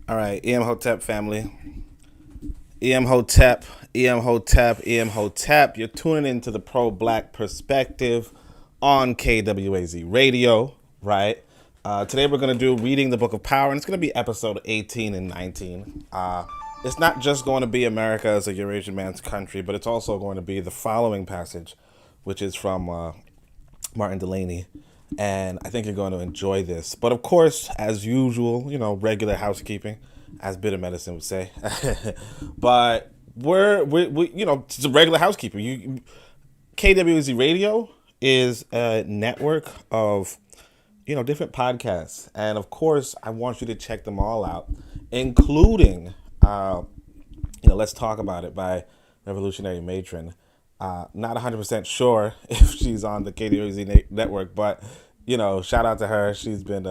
All right, Hotep family. Hotep, Hotep. You're tuning into the pro-black perspective on KWAZ Radio, right? Today we're going to do Reading the Book of Power, and it's going to be episode 18 and 19. It's not just going to be America as a Eurasian man's country, but it's also going to be the following passage, which is from Martin Delaney. And I think you're going to enjoy this. But of course, as usual, regular housekeeping, as Bitter Medicine would say. But we it's a regular housekeeping. KWZ Radio is a network of, different podcasts. And of course, I want you to check them all out, including, Let's Talk About It by Revolutionary Matron. Not 100% sure if she's on the KWZ network, but shout out to her. She's been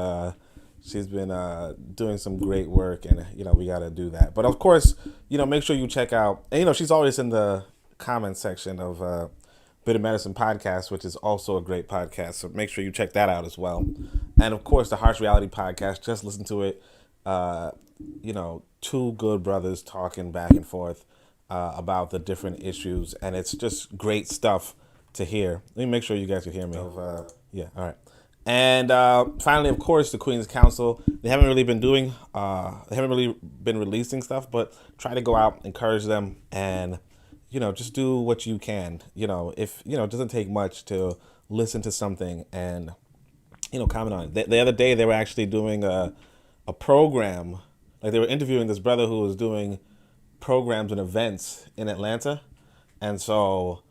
doing some great work, and we got to do that. But of course, make sure you check out. And she's always in the comment section of Bitter Medicine podcast, which is also a great podcast. So make sure you check that out as well. And of course, the Harsh Reality podcast. Just listen to it. Two good brothers talking back and forth about the different issues, and it's just great stuff to hear. Let me make sure you guys can hear me. All right. And finally, of course, the Queen's Council. They haven't really been releasing stuff, but try to go out, encourage them, and just do what you can. If it doesn't take much to listen to something and comment on it. The other day, they were actually doing a program. Like, they were interviewing this brother who was doing programs and events in Atlanta, and so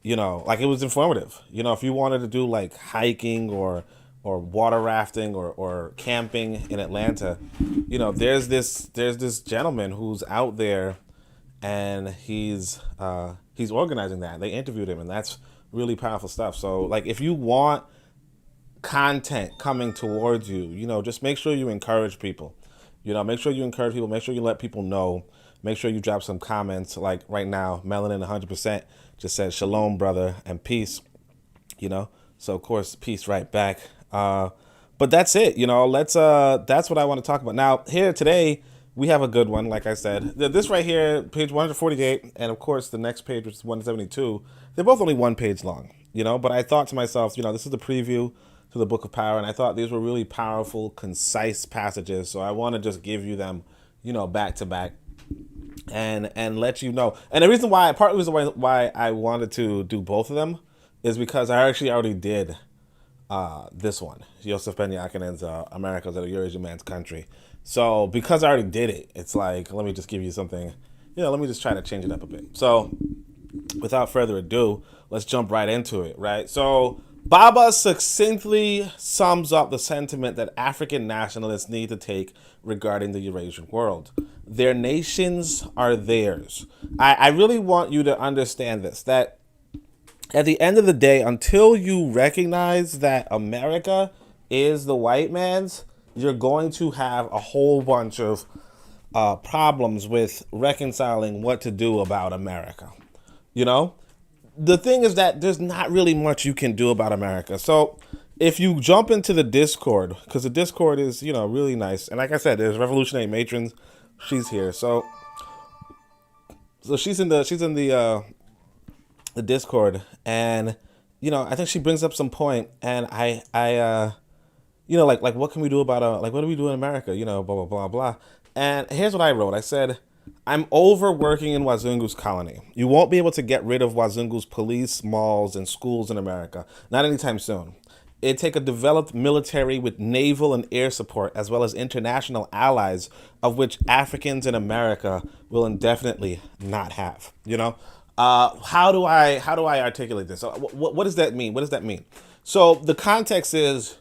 it was informative. If you wanted to do like hiking or water rafting or camping in Atlanta, there's this gentleman who's out there, and he's organizing that. They interviewed him, and that's really powerful stuff. So like, if you want content coming towards you, just make sure you encourage people. Make sure you encourage people. Make sure you let people know. Make sure you drop some comments. Like right now, Melanin 100% just said shalom, brother, and peace. So of course, peace right back. But that's it. That's what I want to talk about. Now, here today, we have a good one. Like I said, this right here, page 148, and of course, the next page, which is 172. They're both only one page long. But I thought to myself, this is the preview to the Book of Power, and I thought these were really powerful, concise passages. So I want to just give you them, back to back. And let you know. And the reason why, why I wanted to do both of them is because I actually already did this one, Joseph Ben-Jochannan's America's a Eurasian Man's Country. So because I already did it, it's like, let me just give you something, let me just try to change it up a bit. So without further ado, let's jump right into it, right? So Baba succinctly sums up the sentiment that African nationalists need to take regarding the Eurasian world. Their nations are theirs. I really want you to understand this, that at the end of the day, until you recognize that America is the white man's, you're going to have a whole bunch of problems with reconciling what to do about America. The thing is that there's not really much you can do about America. So if you jump into the Discord, because the Discord is, really nice. And like I said, there's Revolutionary Matrons. She's here. So she's in the Discord, and I think she brings up some point, and I like what can we do about what do we do in America? Blah blah blah blah. And here's what I wrote. I said, I'm overworking in Wazungu's colony. You won't be able to get rid of Wazungu's police, malls, and schools in America. Not anytime soon. It'd take a developed military with naval and air support, as well as international allies, of which Africans in America will indefinitely not have. How do I articulate this? What does that mean? What does that mean? So the context is,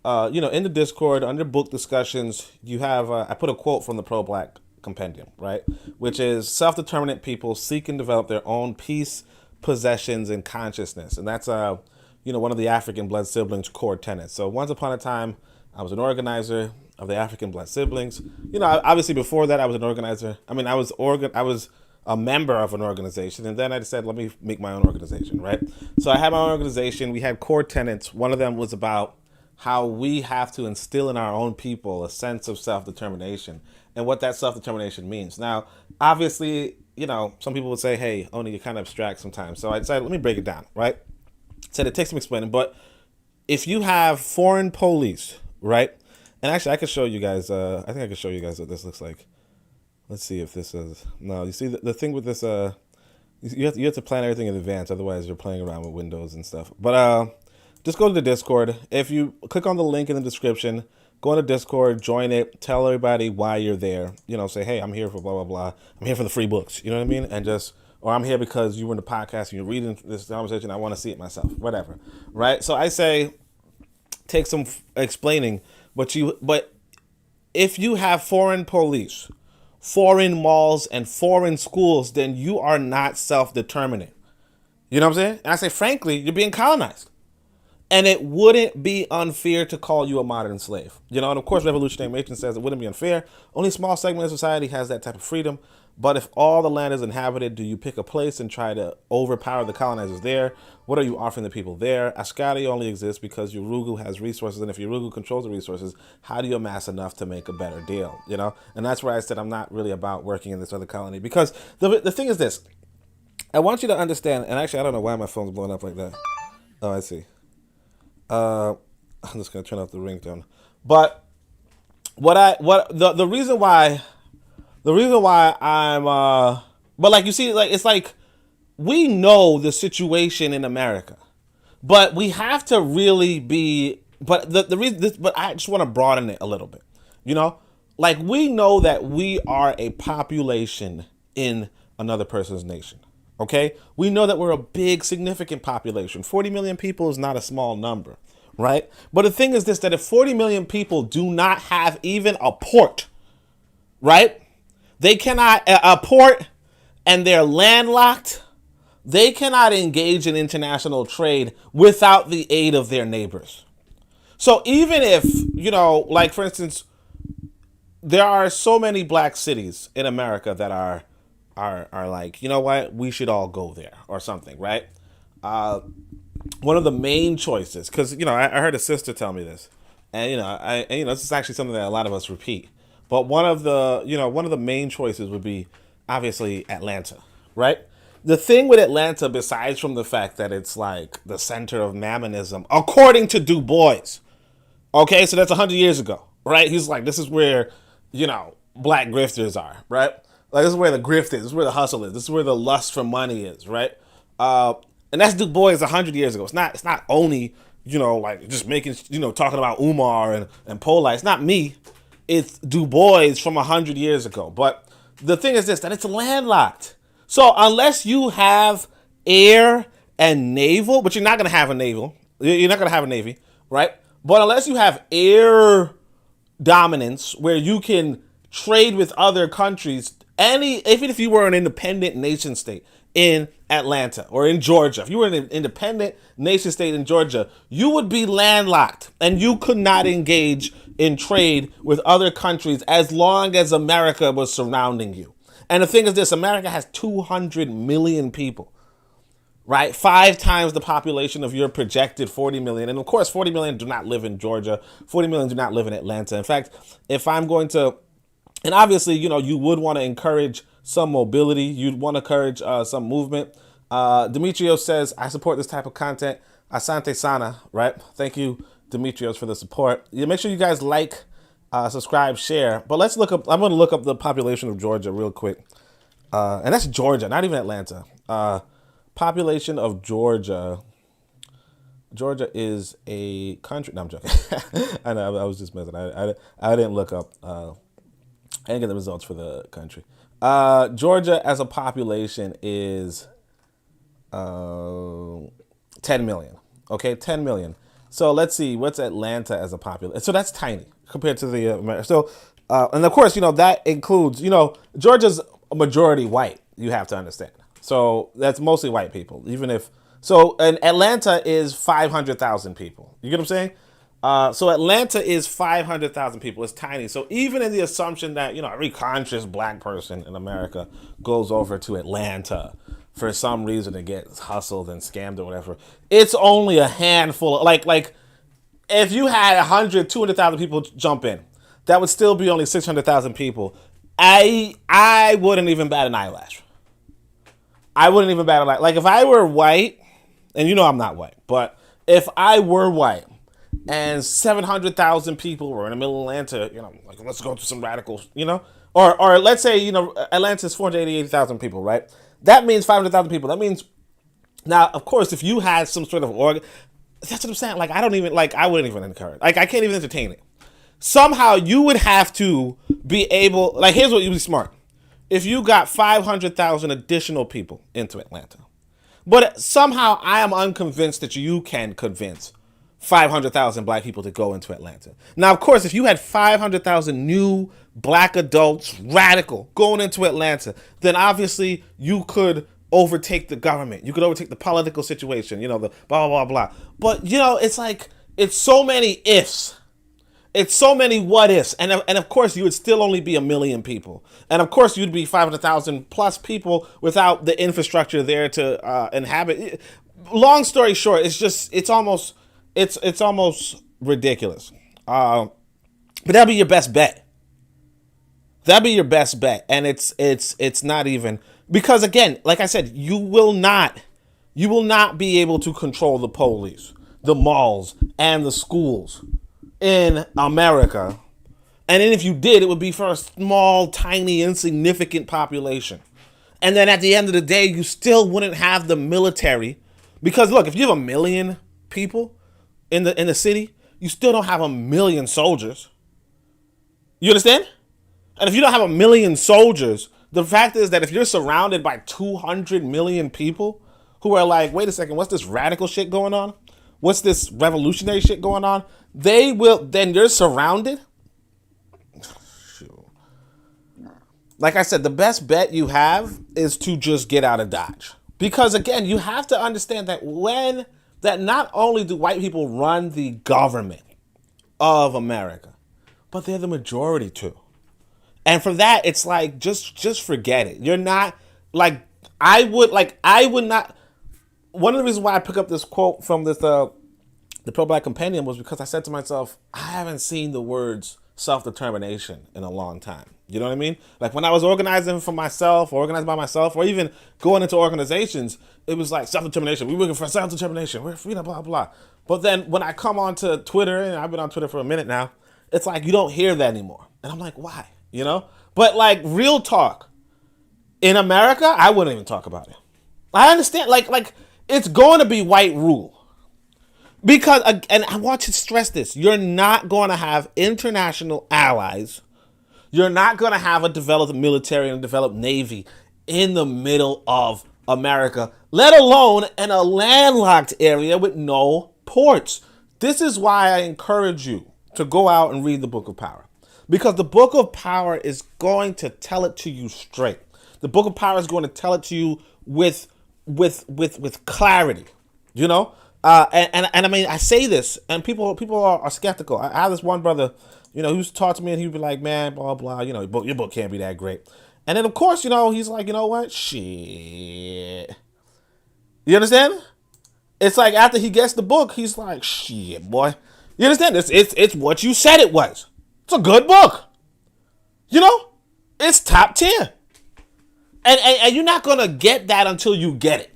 in the Discord, under book discussions, you have, I put a quote from the Pro-Black Compendium, right? Which is, self-determinate people seek and develop their own peace, possessions, and consciousness. And that's, one of the African Blood Siblings' core tenets. So once upon a time, I was an organizer of the African Blood Siblings. Obviously before that, I was an organizer. I was a member of an organization, and then I said, let me make my own organization, right? So I had my own organization. We had core tenets. One of them was about how we have to instill in our own people a sense of self-determination and what that self-determination means. Now, obviously, some people would say, hey, Oni, you're kind of abstract sometimes. So I decided, let me break it down, right? Said it takes some explaining, but if you have foreign police, right? And actually, I could show you guys, I think I could show you guys what this looks like. Let's see if this is, no, you see the thing with this, you have to plan everything in advance, otherwise you're playing around with Windows and stuff. But just go to the Discord. If you click on the link in the description, go into Discord, join it, tell everybody why you're there. Say, hey, I'm here for blah, blah, blah. I'm here for the free books. You know what I mean? And or I'm here because you were in the podcast and you're reading this conversation. I want to see it myself, whatever. Right? So I say, take some explaining, but if you have foreign police, foreign malls, and foreign schools, then you are not self-determinate. You know what I'm saying? And I say, frankly, you're being colonized. And it wouldn't be unfair to call you a modern slave. And of course, Revolutionary Nation says it wouldn't be unfair. Only a small segment of society has that type of freedom. But if all the land is inhabited, do you pick a place and try to overpower the colonizers there? What are you offering the people there? Ascari only exists because Urugu has resources. And if Urugu controls the resources, how do you amass enough to make a better deal? And that's where I said I'm not really about working in this other colony. Because the thing is this. I want you to understand. And actually, I don't know why my phone's blowing up like that. Oh, I see. I'm just gonna turn off the ringtone. But the reason why I'm but like you see, like it's like we know the situation in America, but we have to really be. But the reason but I just want to broaden it a little bit. Like we know that we are a population in another person's nation. Okay, we know that we're a big, significant population. 40 million people is not a small number, right? But the thing is this, that if 40 million people do not have even a port, right? They cannot, a port, and they're landlocked, they cannot engage in international trade without the aid of their neighbors. So even if, like for instance, there are so many black cities in America that are like, you know what, we should all go there or something, right? One of the main choices, because I heard a sister tell me this, and this is actually something that a lot of us repeat. But one of the main choices would be obviously Atlanta, right? The thing with Atlanta, besides from the fact that it's like the center of mammonism, according to Du Bois, okay, so that's 100 years ago, right? He's like, this is where black grifters are, right? Like, this is where the grift is. This is where the hustle is. This is where the lust for money is, right? And that's Du Bois 100 years ago. It's not only, like just making, talking about Umar and Polite. It's not me. It's Du Bois from 100 years ago. But the thing is this, that it's landlocked. So unless you have air and naval, but you're not going to have a naval. You're not going to have a navy, right? But unless you have air dominance where you can trade with other countries, even if you were an independent nation state in Atlanta or in Georgia, if you were an independent nation state in Georgia, you would be landlocked and you could not engage in trade with other countries as long as America was surrounding you. And the thing is this, America has 200 million people, right? 5 times the population of your projected 40 million. And of course, 40 million do not live in Georgia. 40 million do not live in Atlanta. In fact, if I'm going to, and obviously, you would want to encourage some mobility. You'd want to encourage some movement. Demetrios says, I support this type of content. Asante Sana, right? Thank you, Demetrios, for the support. Make sure you guys like, subscribe, share. But let's look up, I'm going to look up the population of Georgia real quick. And that's Georgia, not even Atlanta. Population of Georgia. Georgia is a country. No, I'm joking. I know, I was just messing. I didn't look up. I didn't get the results for the country. Georgia as a population is 10 million. Okay, 10 million. So let's see, what's Atlanta as a population? So that's tiny compared to the America. So, and of course, that includes, Georgia's a majority white, you have to understand. So that's mostly white people, even if, so, and Atlanta is 500,000 people. You get what I'm saying? So Atlanta is 500,000 people. It's tiny. So even in the assumption that, every conscious black person in America goes over to Atlanta for some reason to get hustled and scammed or whatever, it's only a handful. Like if you had 100, 200,000 people jump in, that would still be only 600,000 people. I wouldn't even bat an eyelash. I wouldn't even bat an eyelash. Like if I were white, and you know I'm not white, but if I were white and 700,000 people were in the middle of Atlanta, like let's go to some radicals, or let's say, Atlanta's 488,000 people, right? That means 500,000 people. That means now, of course, if you had some sort of org, that's what I'm saying. Like I wouldn't even encourage. Like I can't even entertain it. Somehow you would have to be able. Like here's what you'd be smart. If you got 500,000 additional people into Atlanta, but somehow I am unconvinced that you can convince 500,000 black people to go into Atlanta. Now, of course, if you had 500,000 new black adults, radical, going into Atlanta, then obviously you could overtake the government. You could overtake the political situation, the blah, blah, blah, blah. But, it's like, it's so many ifs. It's so many what ifs. And of course, you would still only be 1 million people. And of course, you'd be 500,000 plus people without the infrastructure there to inhabit. Long story short, it's almost ridiculous. But that'll be your best bet. That'd be your best bet. And it's not even, because again, like I said, you will not be able to control the police, the malls, and the schools in America. And then if you did, it would be for a small, tiny, insignificant population. And then at the end of the day, you still wouldn't have the military. Because look, if you have 1 million people in the city, you still don't have 1 million soldiers. You understand? And if you don't have 1 million soldiers, the fact is that if you're surrounded by 200 million people who are like, wait a second, what's this radical shit going on? What's this revolutionary shit going on? Then you're surrounded. Shoot. Like I said, the best bet you have is to just get out of Dodge. Because again, you have to understand that that not only do white people run the government of America, but they're the majority too. And for that, it's like, just forget it. You're not, I would not. One of the reasons why I pick up this quote from this, the Pro-Black Companion, was because I said to myself, I haven't seen the words self-determination in a long time. You know what I mean? Like when I was organizing for myself, or organized by myself, or even going into organizations, it was like self-determination. We're looking for self-determination. We're free, blah, blah. But then when I come onto Twitter, and I've been on Twitter for a minute now, it's like you don't hear that anymore. And I'm like, why? But like real talk, in America, I wouldn't even talk about it. I understand, like it's going to be white rule. Because, and I want to stress this, you're not going to have international allies. You're not going to have a developed military and a developed navy in the middle of America, let alone in a landlocked area with no ports. This is why I encourage you to go out and read the Book of Power. Because the Book of Power is going to tell it to you straight. The Book of Power is going to tell it to you with clarity, And I mean, I say this, and people are skeptical. I have this one brother, who used to talk to me, and he'd be like, man, blah, blah, your book can't be that great. And then, of course, he's like, you know what? Shit. You understand? It's like after he gets the book, he's like, shit, boy. You understand? It's what you said it was. It's a good book. It's top tier. And you're not going to get that until you get it.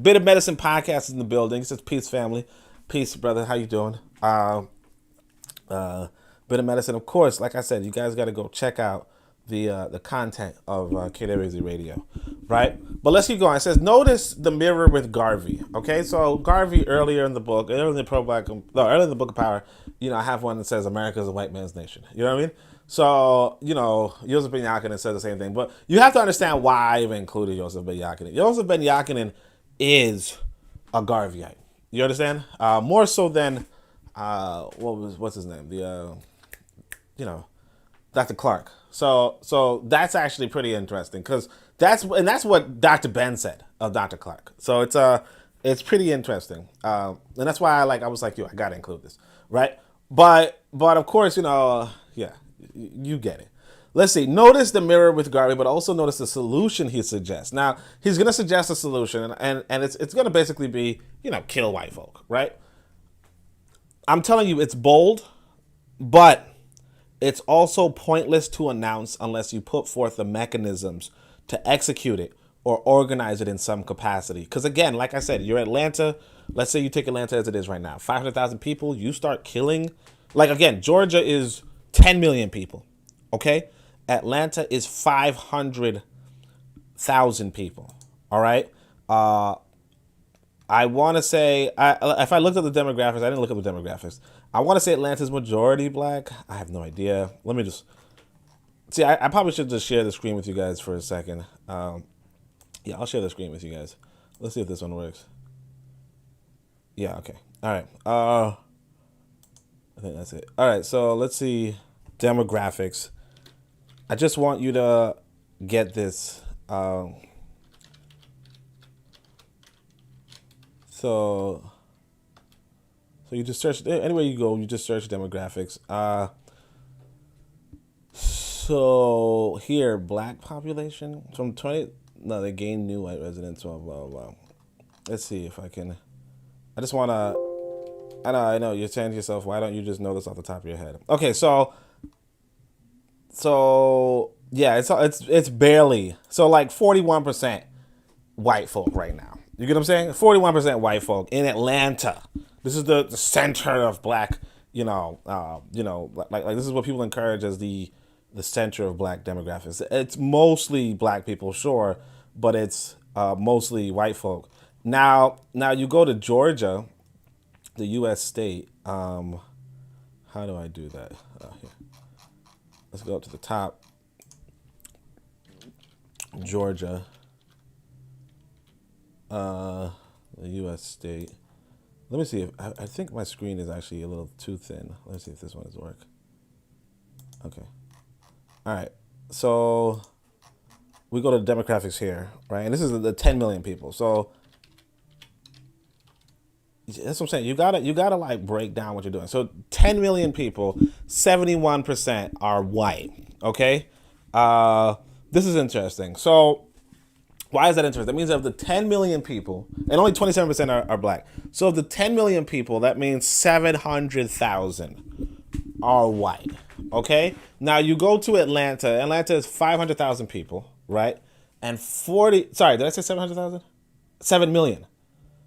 Bit of Medicine podcast is in the building. It says, peace, family. Peace, brother. How you doing? Bit of Medicine. Of course, like I said, you guys got to go check out the content of KWZ Radio, right? But let's keep going. It says, notice the mirror with Garvey. Okay, so Garvey earlier in the book, earlier in the Book of Power, I have one that says America is a white man's nation. You know what I mean? So, Joseph Ben-Jochannan says the same thing. But you have to understand why I even included Joseph Ben-Jochannan. Joseph Ben-Jochannan is a Garveyite. You understand? More so than, what's his name? Dr. Clark. So that's actually pretty interesting because that's what Dr. Ben said of Dr. Clark. So it's pretty interesting. And that's why I was like, I gotta include this, right? But of course, yeah, you get it. Let's see. Notice the mirror with Garvey, but also notice the solution he suggests. Now, he's going to suggest a solution, and it's going to basically be, kill white folk, right? I'm telling you, it's bold, but it's also pointless to announce unless you put forth the mechanisms to execute it or organize it in some capacity. Because again, like I said, you're Atlanta. Let's say you take Atlanta as it is right now, 500,000 people. You start killing. Like again, Georgia is 10 million people. Okay, Atlanta is 500,000 people. All right. I want to say, if I looked at the demographics, I didn't look at the demographics. I want to say Atlanta's majority black. I have no idea. Let me just see. I probably should just share the screen with you guys for a second. Yeah, I'll share the screen with you guys. Let's see if this one works. Yeah, okay. All right. I think that's it. All right, so let's see demographics. I just want you to get this. So you just search, anywhere you go, you just search demographics. So here, black population from 20, no, they gained new white residents, blah, blah, blah. Let's see if I can, I just want to, I know, you're saying to yourself, why don't you just know this off the top of your head? Okay, so yeah, it's barely, so like 41% white folk right now. You get what I'm saying? 41% white folk in Atlanta. This is the center of black, like this is what people encourage as the center of black demographics. It's mostly black people, sure, but it's mostly white folk. Now you go to Georgia, the U.S. state. How do I do that? Here. Let's go up to the top. Georgia. The U.S. state. Let me see if I think my screen is actually a little too thin. Let's see if this one does work. Okay. All right. So we go to demographics here, right? And this is the 10 million people. So that's what I'm saying. You gotta like break down what you're doing. So 10 million people, 71% are white. Okay. This is interesting. So why is that interesting? That means of the 10 million people, and only 27% are black. So of the 10 million people, that means 700,000 are white. Okay? Now you go to Atlanta. Atlanta is 500,000 people, right? And did I say 700,000? 7 million.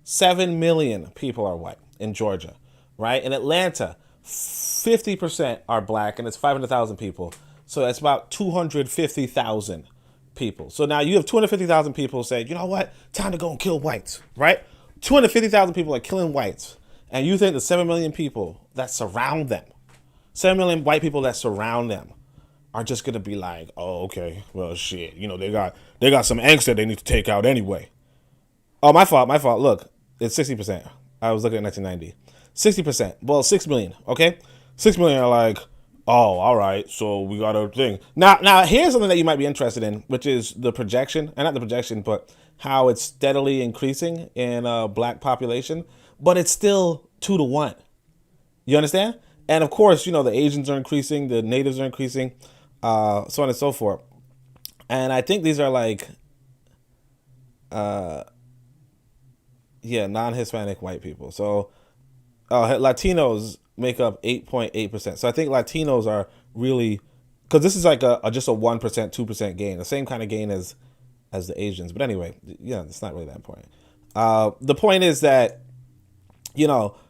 7 million people are white in Georgia, right? In Atlanta, 50% are black, and it's 500,000 people. So that's about 250,000 people. So now you have 250,000 people say, you know what? Time to go and kill whites, right? 250,000 people are killing whites. And you think the 7 million people that surround them, 7 million white people that surround them are just going to be like, oh, okay, well, shit. They got some angst that they need to take out anyway. Oh, my fault. Look, it's 60%. I was looking at 1990. 60%. Well, 6 million, okay? 6 million are like, oh, all right, so we got a thing. Now, here's something that you might be interested in, which is the projection, and not the projection, but how it's steadily increasing in black population, but it's still 2-to-1. You understand? And of course, the Asians are increasing, the natives are increasing, so on and so forth. And I think these are like, non-Hispanic white people. So Latinos make up 8.8%. So I think Latinos are really, because this is like just a 1%, 2% gain, the same kind of gain as the Asians. But anyway, it's not really that important. The point is that,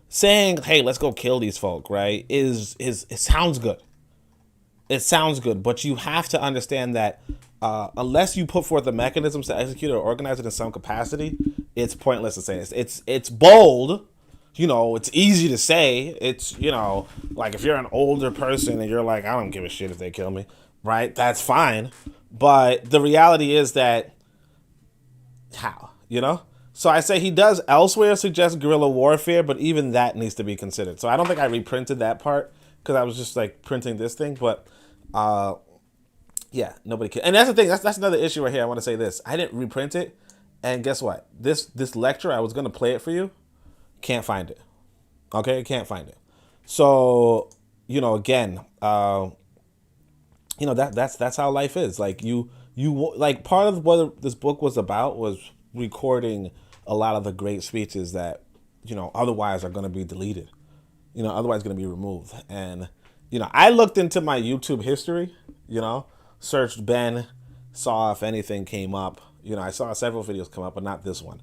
saying, hey, let's go kill these folk, right, it sounds good. It sounds good, but you have to understand that unless you put forth the mechanisms to execute or organize it in some capacity, it's pointless to say this. It's bold. It's easy to say. It's, like if you're an older person and you're like, I don't give a shit if they kill me, right? That's fine. But the reality is that, how, So I say he does elsewhere suggest guerrilla warfare, but even that needs to be considered. So I don't think I reprinted that part because I was just like printing this thing. But nobody can. And that's the thing. That's another issue right here. I want to say this. I didn't reprint it. And guess what? This lecture, I was going to play it for you. Can't find it. Okay, can't find it. So, again, that's how life is. Like you like part of what this book was about was recording a lot of the great speeches that, otherwise are going to be deleted. otherwise going to be removed. And, I looked into my YouTube history, searched Ben, saw if anything came up. I saw several videos come up, but not this one.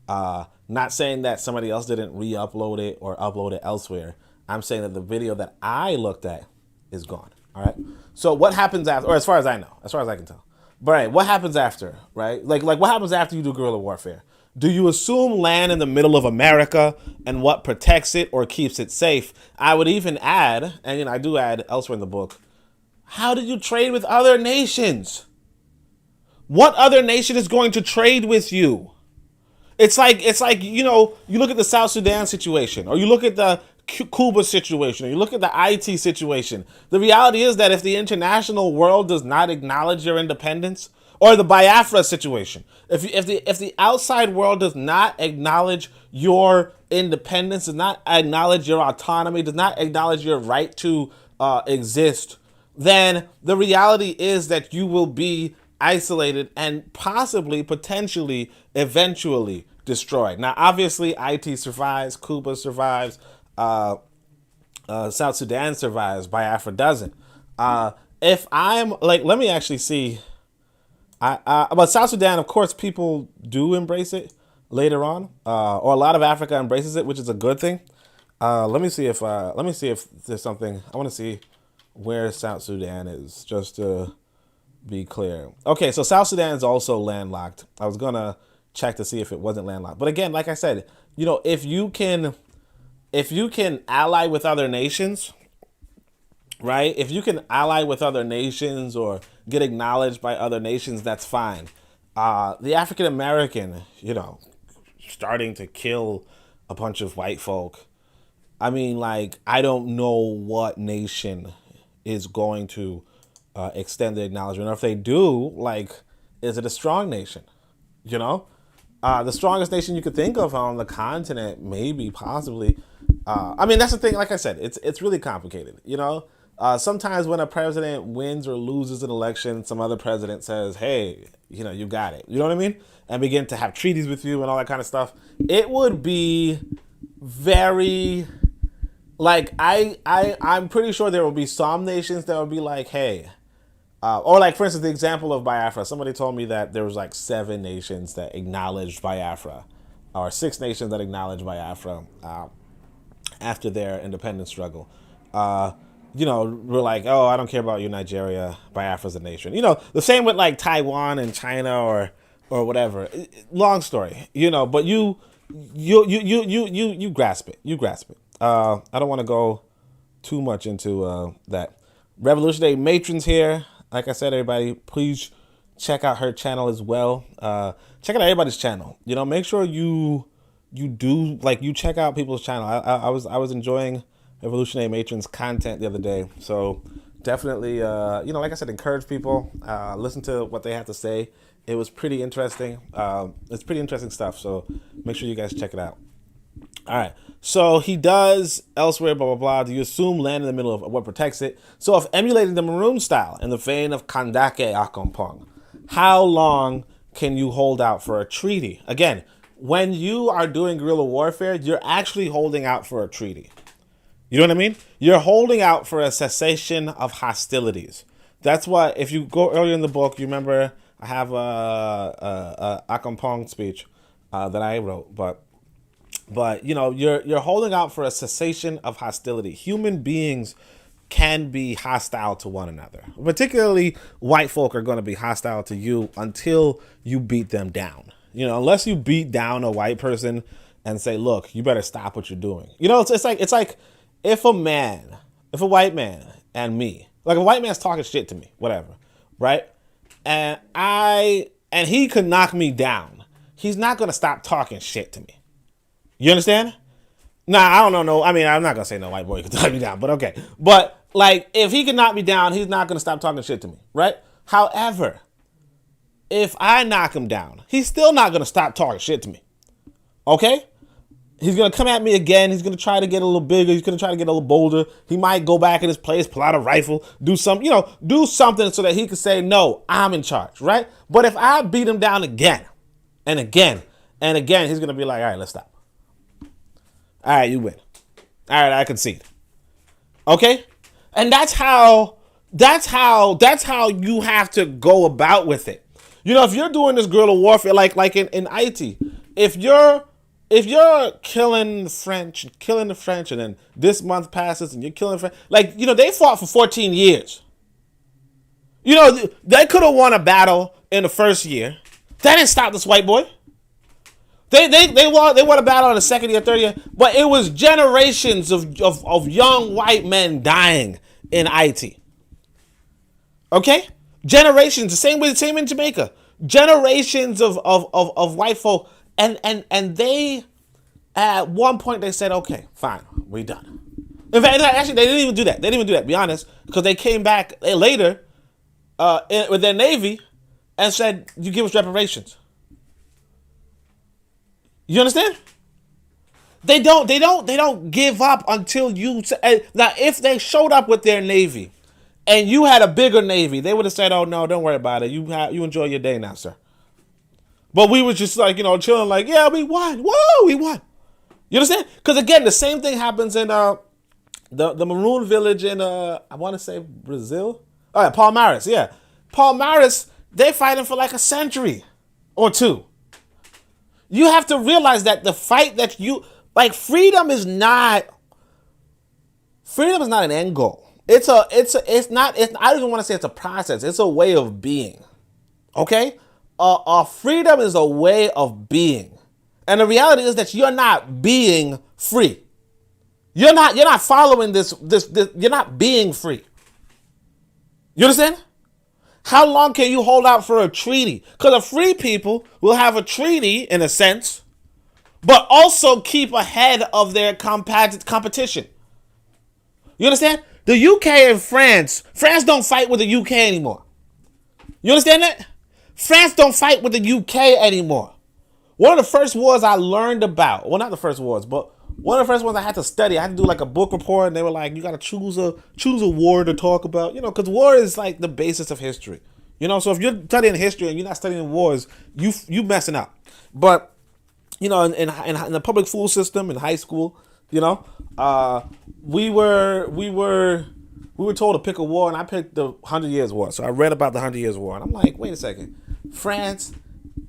Not saying that somebody else didn't re-upload it or upload it elsewhere. I'm saying that the video that I looked at is gone. All right. So what happens after, or as far as I know, as far as I can tell, but right, what happens after, right? Like what happens after you do guerrilla warfare? Do you assume land in the middle of America and what protects it or keeps it safe? I would even add, and I do add elsewhere in the book, how did you trade with other nations? What other nation is going to trade with you? It's like you look at the South Sudan situation, or you look at the Cuba situation, or you look at the IT situation. The reality is that if the international world does not acknowledge your independence, or the Biafra situation, if the outside world does not acknowledge your independence, does not acknowledge your autonomy, does not acknowledge your right to exist, then the reality is that you will be isolated and possibly, potentially, eventually destroyed. Now, obviously, IT survives, Cuba survives, South Sudan survives, Biafra doesn't. If I'm like, let me actually see. But South Sudan, of course, people do embrace it later on, or a lot of Africa embraces it, which is a good thing. Let me see if there's something. I want to see where South Sudan is, just to be clear. Okay, so South Sudan is also landlocked. I was gonna check to see if it wasn't landlocked, but again, like I said, if you can ally with other nations, right? If you can ally with other nations or get acknowledged by other nations, that's fine. The African American, starting to kill a bunch of white folk. I mean, like, I don't know what nation is going to extend the acknowledgement. Or if they do, like, is it a strong nation? The strongest nation you could think of on the continent, maybe, possibly. I mean, that's the thing. Like I said, it's really complicated. Sometimes when a president wins or loses an election, some other president says, "Hey, you got it." You know what I mean? And begin to have treaties with you and all that kind of stuff. It would be very, like, I'm pretty sure there will be some nations that would be like, "Hey," or like, for instance, the example of Biafra. Somebody told me that there was like 7 nations that acknowledged Biafra, or 6 nations that acknowledged Biafra after their independence struggle. We're like, "Oh, I don't care about you, Nigeria. Biafra's a nation." The same with like Taiwan and China or whatever. Long story, but you grasp it. You grasp it. I don't want to go too much into that. Revolutionary Matrons here. Like I said, everybody, please check out her channel as well. Check out everybody's channel. Make sure you do, like, you check out people's channel. I was enjoying Revolutionary Matron's content the other day. So definitely, like I said, encourage people, listen to what they have to say. It was pretty interesting. It's pretty interesting stuff. So make sure you guys check it out. All right. So he does elsewhere, blah, blah, blah. Do you assume land in the middle of what protects it? So if emulating the Maroon style in the vein of Kandake Akompong, how long can you hold out for a treaty? Again, when you are doing guerrilla warfare, you're actually holding out for a treaty. You know what I mean? You're holding out for a cessation of hostilities. That's what, if you go earlier in the book, you remember I have a Akompong speech that I wrote, but you're holding out for a cessation of hostility. Human beings can be hostile to one another. Particularly white folk are going to be hostile to you until you beat them down. Unless you beat down a white person and say, "Look, you better stop what you're doing." It's like if a white man and me, like, a white man's talking shit to me, whatever, right? And he could knock me down. He's not going to stop talking shit to me. You understand? Nah, I don't know. I mean, I'm not going to say no white boy can knock me down, but okay. But, like, if he can knock me down, he's not going to stop talking shit to me, right? However, if I knock him down, he's still not going to stop talking shit to me. Okay? He's going to come at me again. He's going to try to get a little bigger. He's going to try to get a little bolder. He might go back in his place, pull out a rifle, do something so that he can say, "No, I'm in charge," right? But if I beat him down again and again and again, he's going to be like, "All right, let's stop. All right, you win. All right, I concede. Okay? And that's how you have to go about with it. You know, if you're doing this guerrilla warfare, like in IT, if you're killing the French, and then this month passes and you're killing French, like, you know, they fought for 14 years. You know, they could have won a battle in the first year. That didn't stop this white boy. They won a battle in the second year, third year, but it was generations of young white men dying in IT. Okay? Generations, same in Jamaica. Generations of white folk, and they, at one point they said, okay, fine, we done. In fact, actually, they didn't even do that. Be honest, because they came back later with their navy and said, you give us reparations. You understand? They don't give up until you. Now, if they showed up with their navy, and you had a bigger navy, they would have said, "Oh no, don't worry about it. You enjoy your day now, sir." But we were just like, you know, chilling, like, yeah, we won. Whoa, we won. You understand? Because again, the same thing happens in the Maroon village in I want to say Brazil. Oh yeah, Palmares. Yeah, Palmares. They fighting for like a century or two. You have to realize that the fight that you like, freedom is not an end goal. It's not. I don't even want to say it's a process. It's a way of being. Okay, freedom is a way of being, and the reality is that you're not being free. You're not following this. You're not being free. You understand? How long can you hold out for a treaty? Because a free people will have a treaty in a sense, but also keep ahead of their competition. You understand? The UK and France don't fight with the UK anymore. You understand that? France don't fight with the UK anymore. One of the first wars I learned about, well, not the first wars, but one of the first ones I had to study, I had to do like a book report, and they were like, you got to choose a war to talk about, you know, because war is like the basis of history. You know, so if you're studying history and you're not studying wars, you messing up. But, you know, in the public school system, in high school, you know, we were told to pick a war, and I picked the 100 Years' War. So I read about the 100 Years' War, and I'm like, wait a second. France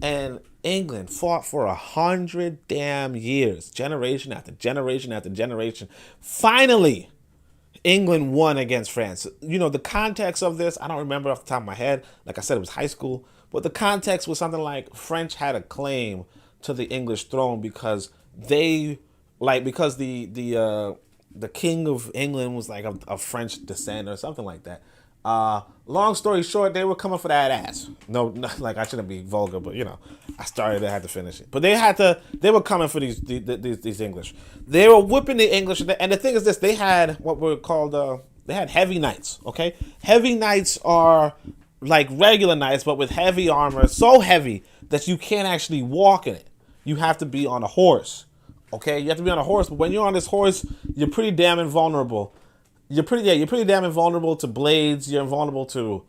and England fought for 100 damn years, generation after generation after generation. Finally, England won against France. You know, the context of this, I don't remember off the top of my head. Like I said, it was high school. But the context was something like French had a claim to the English throne because the king of England was like of French descent or something like that. Long story short, they were coming for that ass. No, like, I shouldn't be vulgar, but you know, I started, I had to finish it. But they were coming for these English. They were whipping the English, and the thing is this: they had what were called they had heavy knights. Okay, heavy knights are like regular knights, but with heavy armor, so heavy that you can't actually walk in it. You have to be on a horse. Okay, you have to be on a horse, but when you're on this horse, you're pretty damn invulnerable. You're pretty damn invulnerable to blades. You're invulnerable to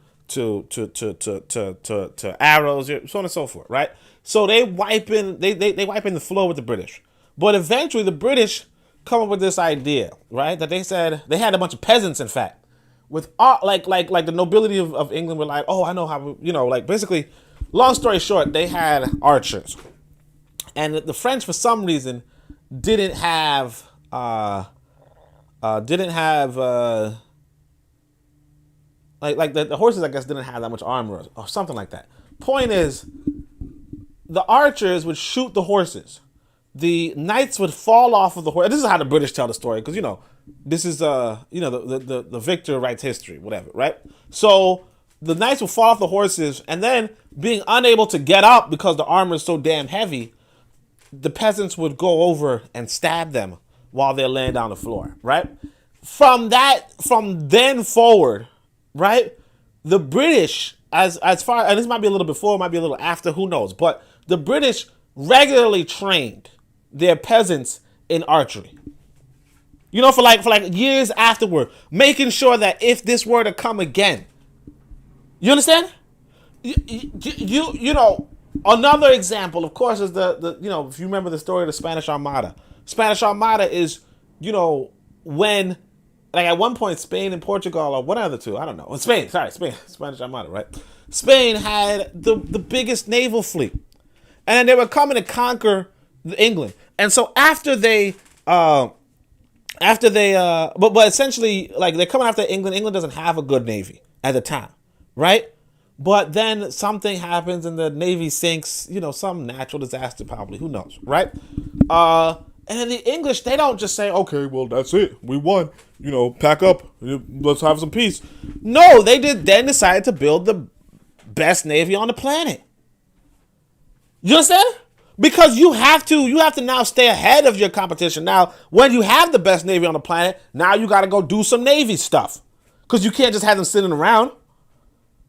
arrows, so on and so forth, right? So they wiping the floor with the British. But eventually the British come up with this idea, right? That they said they had a bunch of peasants, in fact, with like the nobility of England were like, oh, I know how, you know, like basically, long story short, they had archers, and the French for some reason didn't have the horses, I guess, didn't have that much armor or something like that. Point is, the archers would shoot the horses. The knights would fall off of the horse. This is how the British tell the story, because, you know, this is the victor writes history, whatever, right? So the knights would fall off the horses, and then being unable to get up because the armor is so damn heavy, the peasants would go over and stab them while they're laying down the floor, right? From then forward, right? The British, as far, and this might be a little before, might be a little after, who knows? But the British regularly trained their peasants in archery. You know, for like years afterward, making sure that if this were to come again, you understand? You know, another example, of course, is the you know, if you remember the story of the Spanish Armada. Spanish Armada is, you know, when, like at one point, Spain and Portugal, or one of the two, I don't know. Spain, Spanish Armada, right? Spain had the biggest naval fleet, and then they were coming to conquer England. And so but essentially, like they're coming after England. England doesn't have a good navy at the time, right? But then something happens and the navy sinks. Some natural disaster, probably. Who knows, right? And then the English, they don't just say, okay, well, that's it. We won. Pack up. Let's have some peace. No, they then decided to build the best navy on the planet. You understand? Because you have to now stay ahead of your competition. Now, when you have the best navy on the planet, now you got to go do some navy stuff. Because you can't just have them sitting around.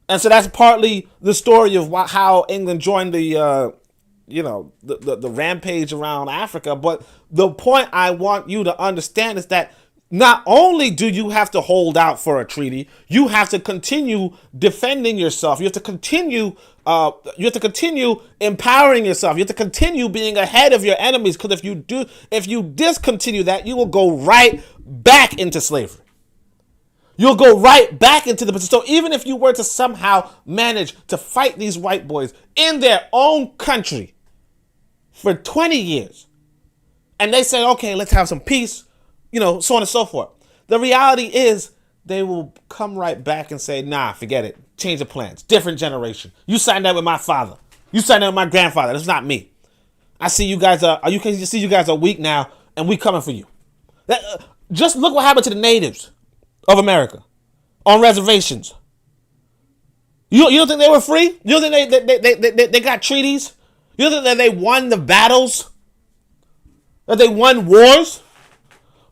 And so that's partly the story of how England joined the rampage around Africa. But the point I want you to understand is that not only do you have to hold out for a treaty, you have to continue defending yourself. You have to continue empowering yourself. You have to continue being ahead of your enemies. Because if you discontinue that, you will go right back into slavery. You'll go right back into the position. So even if you were to somehow manage to fight these white boys in their own country for 20 years, and they say, okay, let's have some peace, so on and so forth. The reality is they will come right back and say, nah, forget it. Change of plans. Different generation. You signed that with my father. You signed that with my grandfather. That's not me. I see you guys are weak now, and we coming for you. Just look what happened to the natives of America on reservations. You don't think they were free? You don't think they got treaties? You don't think that they won the battles? That they won wars?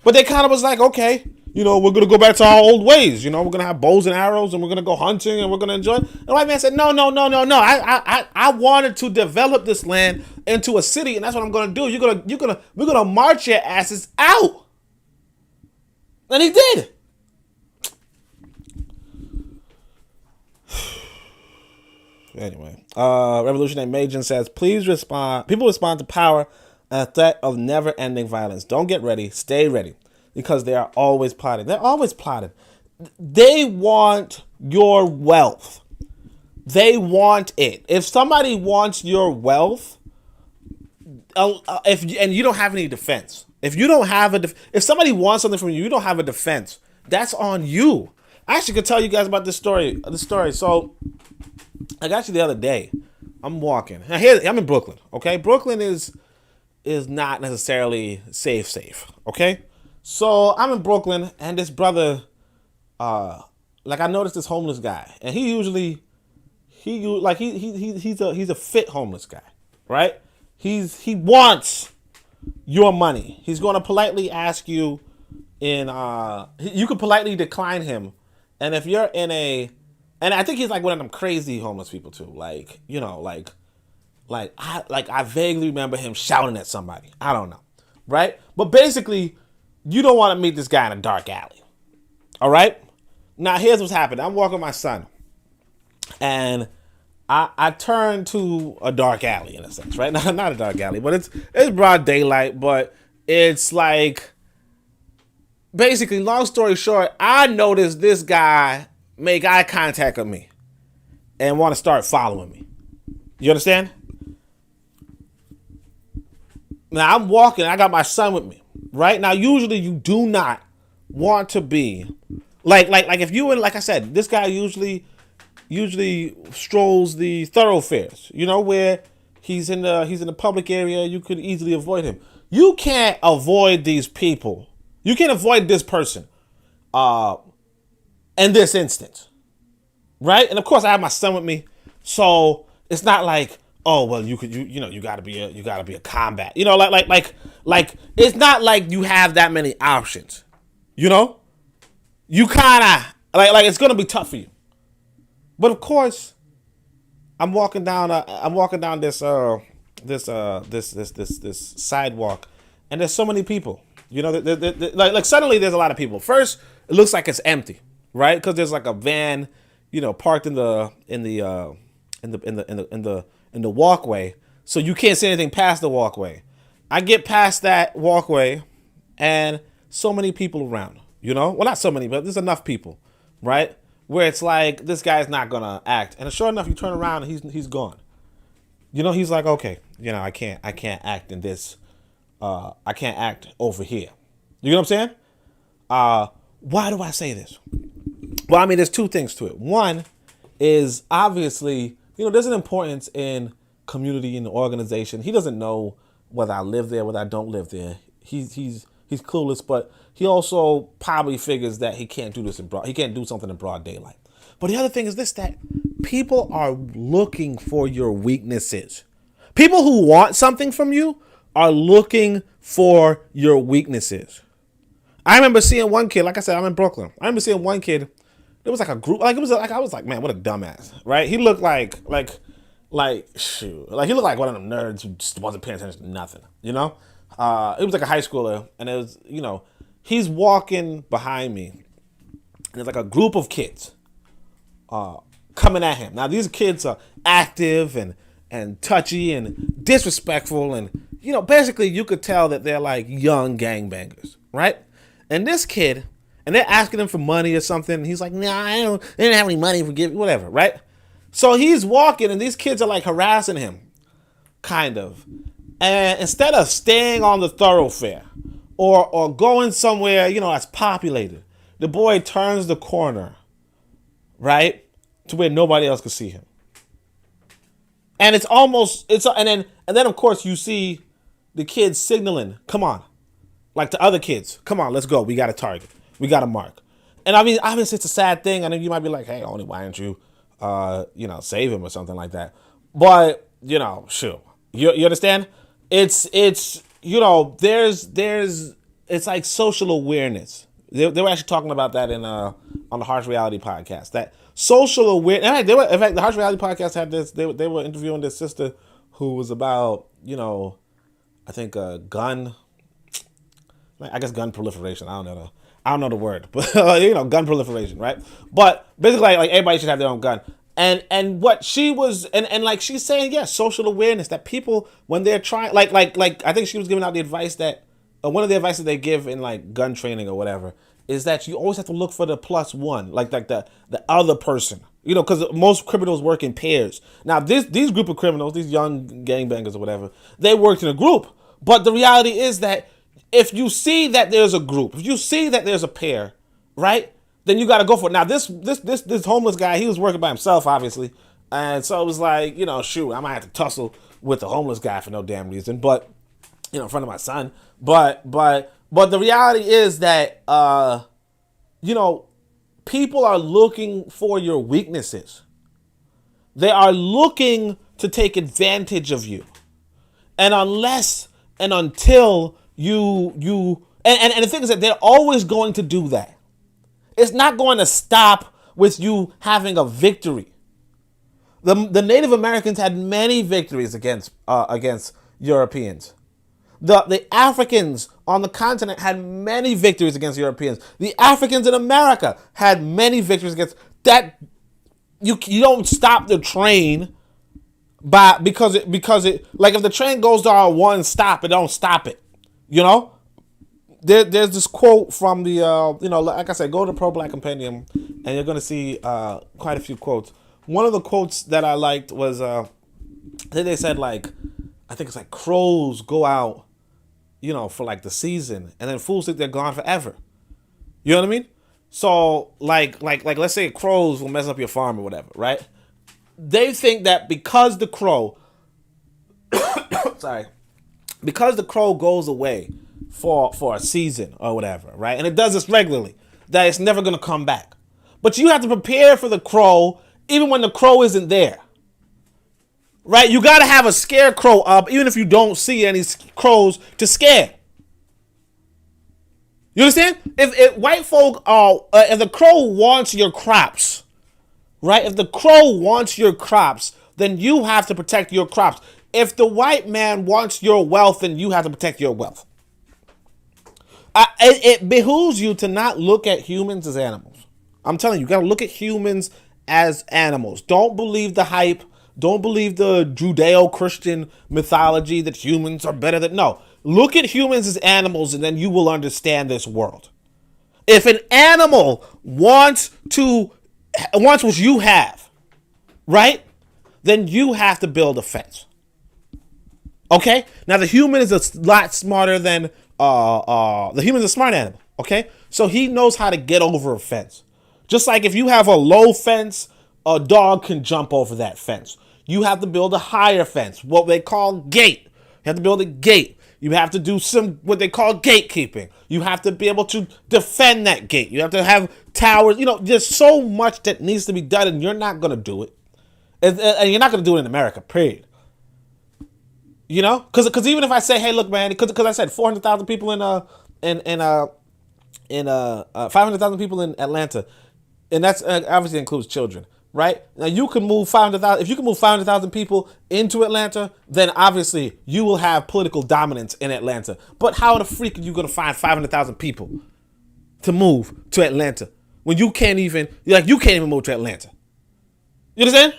But they kind of was like, okay, we're going to go back to our old ways. We're going to have bows and arrows and we're going to go hunting and we're going to enjoy. And the white man said, no. I wanted to develop this land into a city, and that's what I'm going to do. We're going to march your asses out. And he did. Anyway, Revolutionary Major says, please respond. People respond to power and a threat of never-ending violence. Don't get ready. Stay ready. Because they are always plotting. They're always plotting. They want your wealth. They want it. If somebody wants your wealth, and you don't have any defense. If somebody wants something from you, you don't have a defense. That's on you. I actually could tell you guys about this story. So, like actually the other day, I'm walking. Now I'm in Brooklyn. Okay, Brooklyn is not necessarily safe. Okay, so I'm in Brooklyn, and this brother, I noticed this homeless guy, and he's a fit homeless guy, right? He wants your money. He's going to politely ask you you could politely decline him, and if you're and I think he's like one of them crazy homeless people too. I vaguely remember him shouting at somebody. I don't know. Right? But basically, you don't want to meet this guy in a dark alley. All right? Now, here's what's happened. I'm walking with my son. And I turned to a dark alley in a sense, right? Not a dark alley, but it's broad daylight, but it's like, basically, long story short, I noticed this guy make eye contact with me and want to start following me. You understand? Now I'm walking, I got my son with me, right? Now usually you do not want to be like if you were, like I said, this guy usually strolls the thoroughfares, where he's in the public area, you could easily avoid him. You can't avoid these people. You can't avoid this person. In this instance, right? And of course, I have my son with me, so it's not like, oh well, you gotta be a combat, like it's not like you have that many options, you kind of like it's gonna be tough for you. But of course, I'm walking down this sidewalk, and there's so many people, like suddenly there's a lot of people. First, it looks like it's empty. Right, because there's like a van, parked in the walkway, so you can't see anything past the walkway. I get past that walkway, and so many people around, well, not so many, but there's enough people, right? Where it's like, this guy's not gonna act. And sure enough, you turn around and he's gone. He's like, okay, I can't act in this, I can't act over here. You know what I'm saying? Why do I say this? Well, I mean, there's two things to it. One is obviously, there's an importance in community and organization. He doesn't know whether I live there, whether I don't live there. He's clueless, but he also probably figures that he can't do this he can't do something in broad daylight. But the other thing is this, that people are looking for your weaknesses. People who want something from you are looking for your weaknesses. I remember seeing one kid, like I said, I'm in Brooklyn. I remember seeing one kid, there was like a group, I was like, man, what a dumbass, right? He looked like shoot. Like he looked like one of them nerds who just wasn't paying attention to nothing, It was like a high schooler, and it was, he's walking behind me, and there's like a group of kids coming at him. Now these kids are active and touchy and disrespectful, and basically you could tell that they're like young gangbangers, right? And this kid, and they're asking him for money or something, and he's like, nah, they didn't have any money for give, whatever, right? So he's walking, and these kids are like harassing him, kind of. And instead of staying on the thoroughfare or going somewhere, that's populated, the boy turns the corner, right, to where nobody else could see him. And and then of course you see the kids signaling, come on, like to other kids, come on, let's go. We got a target. We got a mark. And I mean, obviously it's a sad thing. I mean, you might be like, hey, only why didn't you, save him or something like that. But, shoot, you understand? It's it's like social awareness. They were actually talking about that on the Harsh Reality podcast. That social awareness. In fact, the Harsh Reality podcast had this. They were interviewing this sister who was about I think gun. I guess gun proliferation. I don't know the word, but gun proliferation, right? But basically, like everybody should have their own gun. And what she was and like she's saying, yes, social awareness, that people when they're trying like I think she was giving out the advice that one of the advice that they give in like gun training or whatever is that you always have to look for the plus one, like the other person, because most criminals work in pairs. Now these group of criminals, these young gangbangers or whatever, they worked in a group. But the reality is that if you see that there's a group, if you see that there's a pair, right, then you got to go for it. Now, this homeless guy, he was working by himself, obviously. And so it was like, shoot, I might have to tussle with the homeless guy for no damn reason. But, in front of my son. But the reality is that, people are looking for your weaknesses. They are looking to take advantage of you. And unless and until you and the thing is that they're always going to do that. It's not going to stop with you having a victory. The Native Americans had many victories against Europeans. The Africans on the continent had many victories against Europeans. The Africans in America had many victories against that. You don't stop the train because it like if the train goes to our one stop, it don't stop it. There's this quote from the, like I said, go to Pro Black Compendium, and you're going to see quite a few quotes. One of the quotes that I liked was, I think they said, I think it's like crows go out, for like the season, and then fools think they're gone forever. You know what I mean? So, like let's say crows will mess up your farm or whatever, right? They think that because the crow, because the crow goes away for a season or whatever, right? And it does this regularly, that it's never going to come back. But you have to prepare for the crow even when the crow isn't there, right? You got to have a scarecrow up even if you don't see any crows to scare. You understand? If white folk are, if the crow wants your crops, right? If the crow wants your crops, then you have to protect your crops. If the white man wants your wealth, then you have to protect your wealth. It behooves you to not look at humans as animals. I'm telling you, you got to look at humans as animals. Don't believe the hype. Don't believe the Judeo-Christian mythology that humans are better than. No, Look at humans as animals, and then you will understand this world. If an animal wants what you have, right? Then you have to build a fence. Okay? Now the human is a lot smarter than the human is a smart animal. Okay? So he knows how to get over a fence. Just like if you have a low fence, a dog can jump over that fence. You have to build a higher fence, what they call gate. You have to build a gate. You have to do some what they call gatekeeping. You have to be able to defend that gate. You have to have towers. You know, there's so much that needs to be done, and you're not going to do it. And you're not going to do it in America, period. You know, because even if I say, hey, look, man, because I said 400,000 people in 500,000 people in Atlanta, and that's obviously includes children, right? Now you can move 500,000. If you can move 500,000 people into Atlanta, then obviously you will have political dominance in Atlanta. But how the freak are you going to find 500,000 people to move to Atlanta when you can't even move to Atlanta? You understand?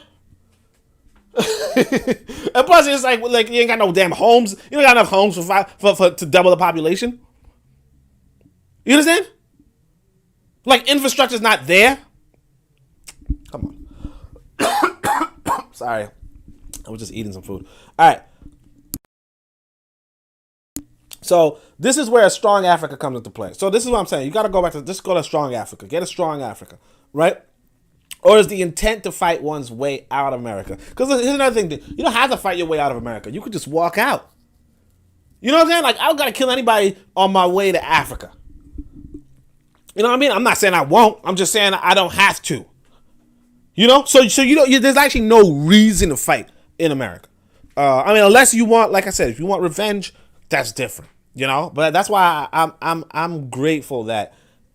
And plus, it's like you ain't got no damn homes. You don't got enough homes for to double the population. You understand? Like infrastructure's not there. Come on. Sorry, I was just eating some food. All right. So this is where a strong Africa comes into play. So this is what I'm saying. You got to go back to just go to strong Africa. Get a strong Africa, right? Or is the intent to fight one's way out of America? Because here's another thing. You don't have to fight your way out of America. You could just walk out. You know what I'm saying? Like, I don't got to kill anybody on my way to Africa. You know what I mean? I'm not saying I won't. I'm just saying I don't have to. You know? So you know, there's actually no reason to fight in America. I mean, unless you want, like I said, if you want revenge, that's different. You know? But that's why I'm grateful that,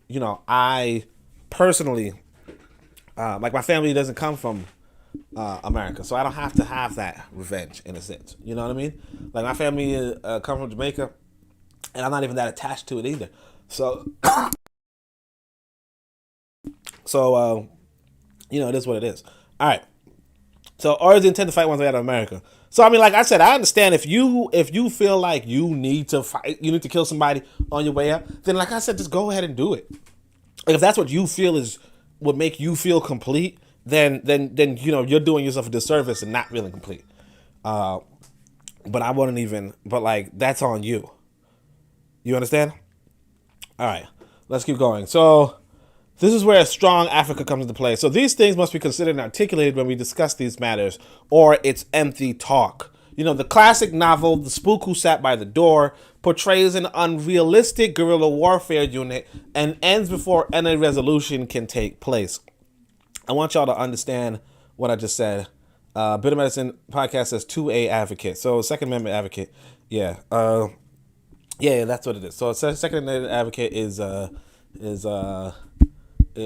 you know, I personally... like my family doesn't come from America, so I don't have to have that revenge in a sense. You know what I mean? Like my family come from Jamaica, and I'm not even that attached to it either. So, you know, it is what it is. All right. So, or is the intent to fight one's way out of America? So, I mean, like I said, I understand if you feel like you need to fight, you need to kill somebody on your way out, then like I said, just go ahead and do it. Like if that's what you feel is would make you feel complete, then you know you're doing yourself a disservice and not feeling complete. But I wouldn't even. But like that's on you. You understand? All right, let's keep going. So this is where a strong Africa comes into play. So these things must be considered and articulated when we discuss these matters, or it's empty talk. You know, the classic novel, The Spook Who Sat by the Door, portrays an unrealistic guerrilla warfare unit and ends before any resolution can take place. I want y'all to understand what I just said. Bit of Medicine podcast says 2A advocate. So Second Amendment advocate. Yeah. Yeah, that's what it is. So Second Amendment advocate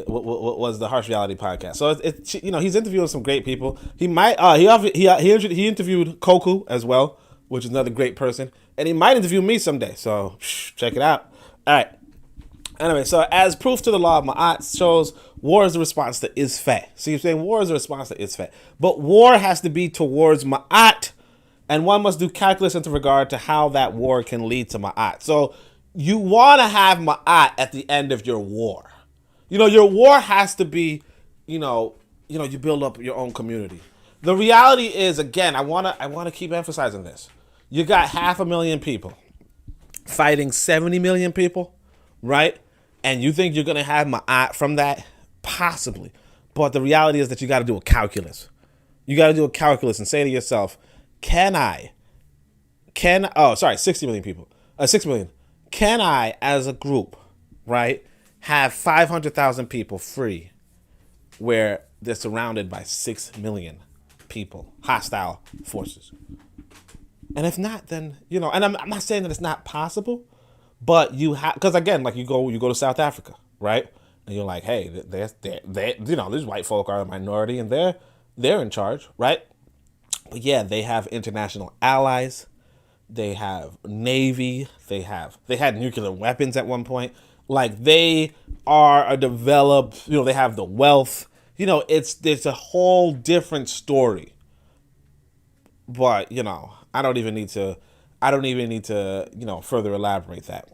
was the Harsh Reality podcast. So it's you know, he's interviewing some great people. He might he interviewed Koku as well, which is another great person, and he might interview me someday. So check it out. All right. Anyway, so as proof to the law of Ma'at shows, war is the response to Isfet. So you're saying war is a response to Isfet, but war has to be towards Ma'at, and one must do calculus into regard to how that war can lead to Ma'at. So you want to have Ma'at at the end of your war. You know, your war has to be, you build up your own community. The reality is, again, I wanna keep emphasizing this. You got 500,000 people fighting 70 million people, right? And you think you're gonna have Ma'at from that? Possibly. But the reality is that you gotta do a calculus. You gotta do a calculus and say to yourself, 60 million people. 6 million. Can I, as a group, right, have 500,000 people free where they're surrounded by 6 million people, hostile forces? And if not, then, you know, and I'm not saying that it's not possible, but you have, because again, like you go to South Africa, right? And you're like, hey, they you know, these white folk are a minority and they're in charge, right? But yeah, they have international allies. They have Navy. They had nuclear weapons at one point. Like they are a developed, you know, they have the wealth. You know, it's a whole different story. But, you know, I don't even need to I don't even need to, further elaborate that.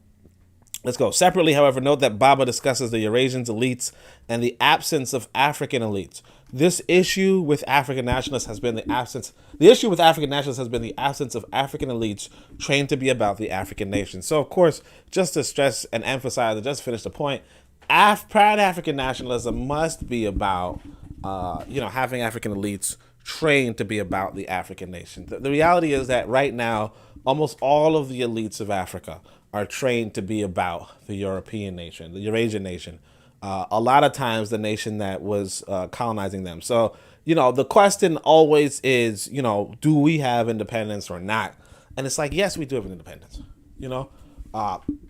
Let's go. Separately, however, note that Baba discusses the Eurasians elites and the absence of African elites. This issue with African nationalists has been the absence. The issue with African nationalists has been the absence of African elites trained to be about the African nation. So, of course, just to stress and emphasize, and just finish the point, proud African nationalism must be about, having African elites trained to be about the African nation. The reality is that right now, almost all of the elites of Africa are trained to be about the European nation, the Eurasian nation. A lot of times the nation that was colonizing them. So, the question always is, do we have independence or not? And it's like, yes, we do have an independence.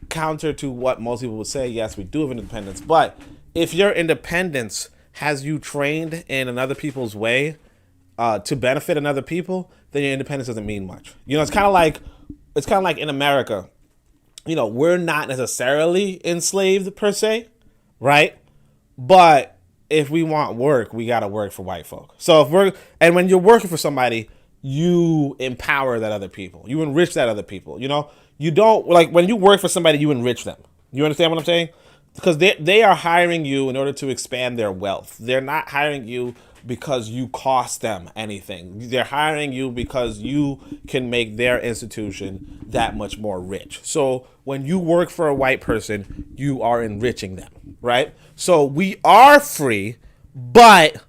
Counter to what most people would say, yes, we do have an independence. But if your independence has you trained in another people's way to benefit another people, then your independence doesn't mean much. It's kind of like in America. We're not necessarily enslaved per se, right? But if we want work, we got to work for white folk. So and when you're working for somebody, you empower that other people. You enrich that other people. You don't, like, when you work for somebody, you enrich them. You understand what I'm saying? Because they are hiring you in order to expand their wealth. They're not hiring you because you cost them anything. They're hiring you because you can make their institution that much more rich. So when you work for a white person, you are enriching them, right? So we are free, but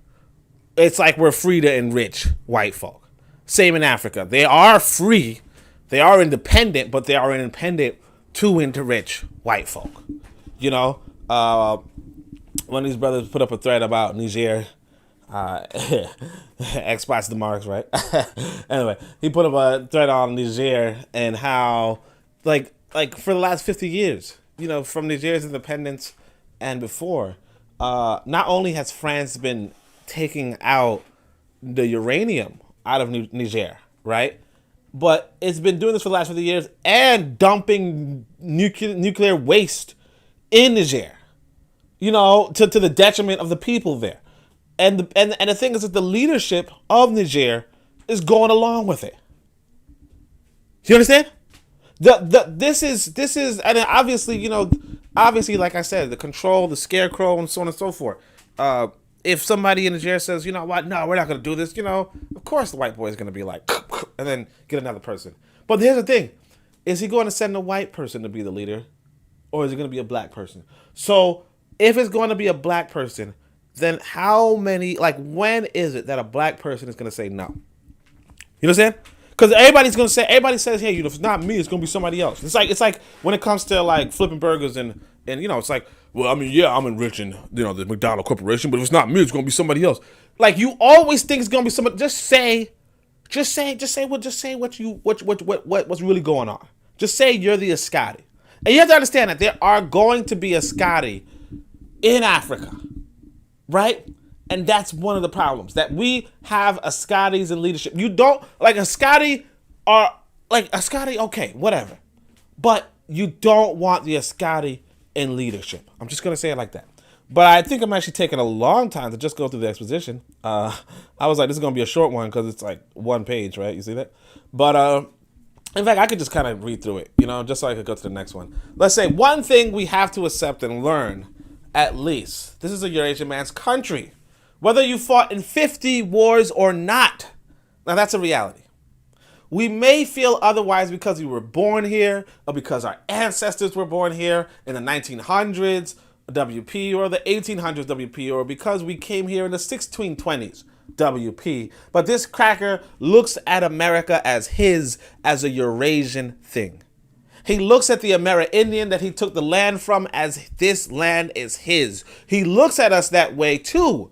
it's like we're free to enrich white folk. Same in Africa. They are free, they are independent, but they are independent to enrich white folk. One of these brothers put up a thread about Niger. Xbox the marks, right? Anyway, he put up a thread on Niger and how, like for the last 50 years, from Niger's independence and before, not only has France been taking out the uranium out of Niger, right? But it's been doing this for the last 50 years and dumping nuclear waste in Niger, to the detriment of the people there. And the thing is that the leadership of Niger is going along with it. You understand? This is, and obviously, like I said, the control, the scarecrow, and so on and so forth. If somebody in Niger says, you know what, no, we're not going to do this, of course the white boy is going to be like, and then get another person. But here's the thing. Is he going to send a white person to be the leader? Or is it going to be a black person? So if it's going to be a black person, then when is it that a black person is going to say no? You understand? Because everybody says, hey, if it's not me, it's going to be somebody else. It's like when it comes to like flipping burgers and it's like, well, I mean, yeah, I'm enriching, the McDonald's corporation, but if it's not me, it's going to be somebody else. Like, you always think it's going to be somebody. Just say what's really going on. Just say you're the Ascati. And you have to understand that there are going to be Ascati in Africa. Right? And that's one of the problems, that we have Ascatis in leadership. You don't, Ascati, okay, whatever. But you don't want the Ascati in leadership. I'm just going to say it like that. But I think I'm actually taking a long time to just go through the exposition. I was like, this is going to be a short one because it's like one page, right? You see that? But in fact, I could just kind of read through it, just so I could go to the next one. Let's say one thing we have to accept and learn. At least, this is a Eurasian man's country. Whether you fought in 50 wars or not, now that's a reality. We may feel otherwise because we were born here, or because our ancestors were born here in the 1900s WP, or the 1800s WP, or because we came here in the 1620s WP. But this cracker looks at America as a Eurasian thing. He looks at the Amerindian that he took the land from as this land is his. He looks at us that way too.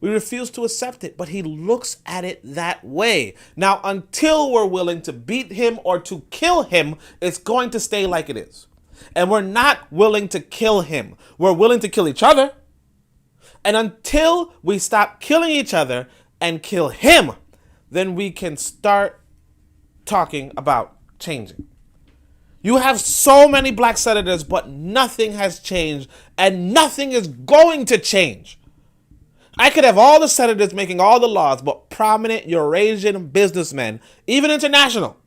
We refuse to accept it, but he looks at it that way. Now, until we're willing to beat him or to kill him, it's going to stay like it is. And we're not willing to kill him. We're willing to kill each other. And until we stop killing each other and kill him, then we can start talking about changing. You have so many black senators, but nothing has changed, and nothing is going to change. I could have all the senators making all the laws, but prominent Eurasian businessmen, even international,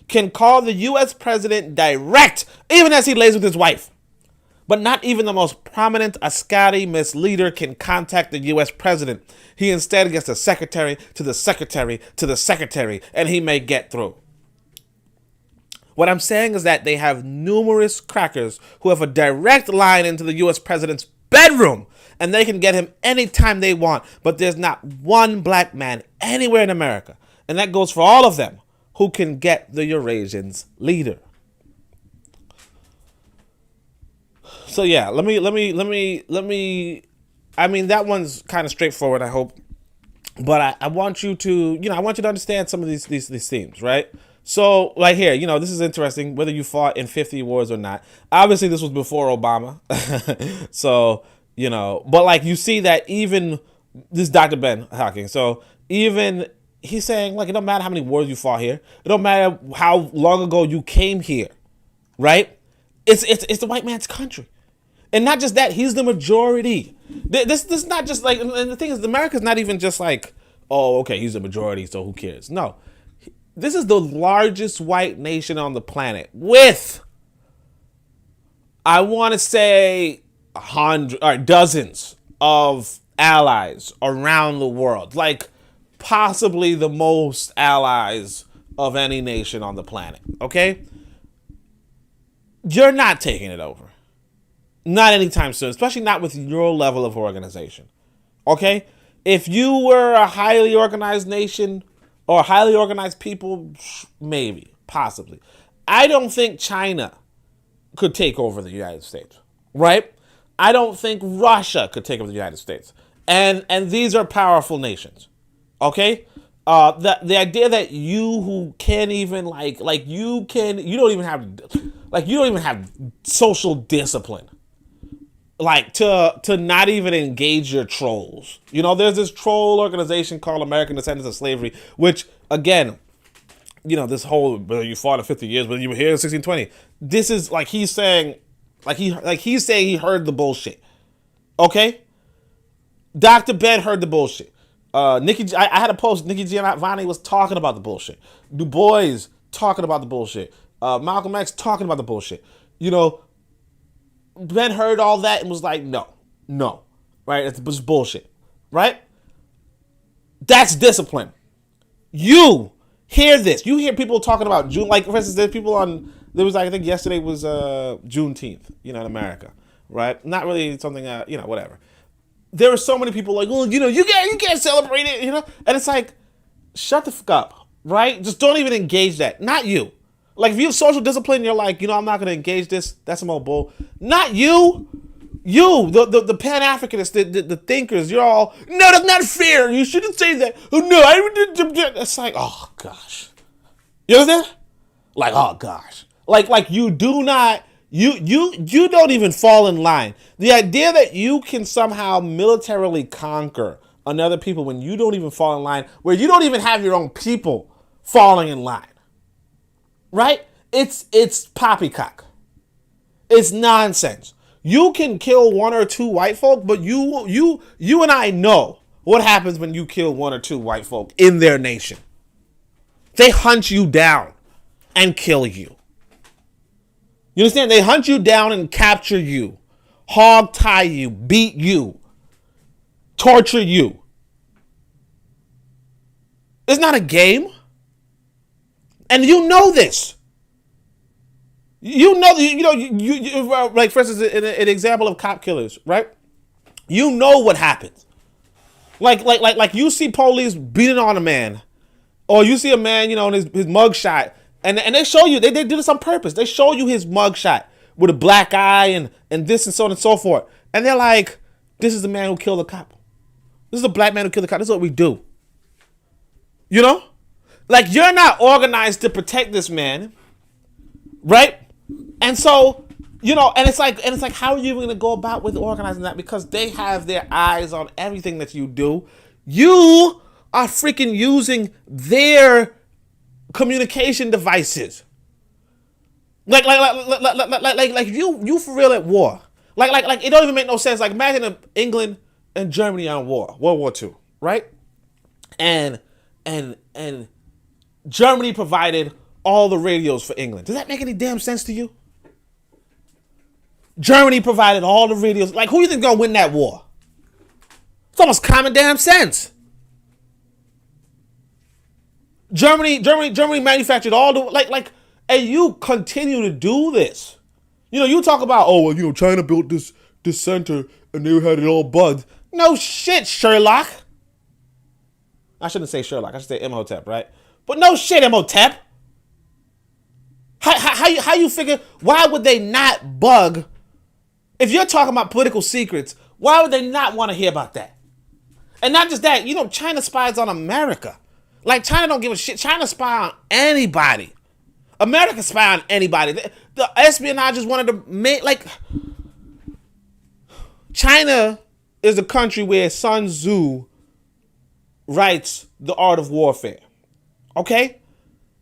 can call the U.S. president direct, even as he lays with his wife. But not even the most prominent Askari misleader can contact the U.S. president. He instead gets the secretary to the secretary to the secretary, and he may get through. What I'm saying is that they have numerous crackers who have a direct line into the U.S. president's bedroom, and they can get him anytime they want. But there's not one black man anywhere in America, and that goes for all of them, who can get the Eurasian's leader. So yeah, let me. I mean, that one's kind of straightforward, I hope, but I want you to, I want you to understand some of these themes, right? So like here, this is interesting, whether you fought in 50 wars or not. Obviously, this was before Obama, so but like you see that even this Dr. Ben-Jochannan, so even he's saying, like, it don't matter how many wars you fought here. It don't matter how long ago you came here, right? It's the white man's country. And not just that, he's the majority. This is not just like, and the thing is, America's not even just like, oh, okay, he's the majority, so who cares? No. This is the largest white nation on the planet with, I want to say, dozens of allies around the world. Like, possibly the most allies of any nation on the planet, okay? You're not taking it over. Not anytime soon, especially not with your level of organization, okay? If you were a highly organized nation or highly organized people, maybe, possibly. I don't think China could take over the United States, right? I don't think Russia could take over the United States. And these are powerful nations. Okay, the idea that you who can't even you don't even have social discipline, like to not even engage your trolls. There's this troll organization called American Descendants of Slavery, which again, this whole, whether you fought in 50 years, whether you were here in 1620, this is like he's saying he heard the bullshit. Okay, Dr. Ben heard the bullshit. I had a post. Nikki Giovanni was talking about the bullshit. Du Bois talking about the bullshit. Malcolm X talking about the bullshit. Ben heard all that and was like, no, right? It's just bullshit, right? That's discipline. You hear this. You hear people talking about June. Like, for instance, I think yesterday was Juneteenth, in America, right? Not really something, whatever. There were so many people like, well, you can't celebrate it, And it's like, shut the fuck up, right? Just don't even engage that. Not you. Like, if you have social discipline, you're like, I'm not going to engage this. That's some old bull. Not you. You, the Pan-Africanists, the thinkers, you're all, no, that's not fair. You shouldn't say that. Oh, no, it's like, oh, gosh. You understand? Like, oh, gosh. Like you do not, you don't even fall in line. The idea that you can somehow militarily conquer another people when you don't even fall in line, where you don't even have your own people falling in line, right? It's poppycock. It's nonsense. You can kill one or two white folk, but you and I know what happens when you kill one or two white folk in their nation. They hunt you down and kill you. You understand? They hunt you down and capture you, hog tie you, beat you, torture you. It's not a game. And you know this. You like, for instance, an example of cop killers, right? You know what happens. Like you see police beating on a man, or you see a man, in his mug shot, and they show you, they did this on purpose. They show you his mug shot with a black eye and this and so on and so forth. And they're like, this is the man who killed the cop. This is a black man who killed the cop. This is what we do. Like, you're not organized to protect this man, right? And so, and it's like, how are you going to go about with organizing that? Because they have their eyes on everything that you do. You are freaking using their communication devices. Like you for real at war. Like it don't even make no sense. Like, imagine if England and Germany are in war, World War II, right? And Germany provided all the radios for England. Does that make any damn sense to you? Germany provided all the radios. Like, who do you think is gonna win that war? It's almost common damn sense. Germany manufactured all the and you continue to do this. You talk about, China built this center and they had it all bugged. No shit, Sherlock. I shouldn't say Sherlock. I should say Imhotep, right? But no shit, Imhotep. How you figure? Why would they not bug? If you're talking about political secrets, why would they not want to hear about that? And not just that, China spies on America. Like, China don't give a shit. China spy on anybody. America spy on anybody. The espionage is one of the main, China is a country where Sun Tzu writes The Art of Warfare. Okay?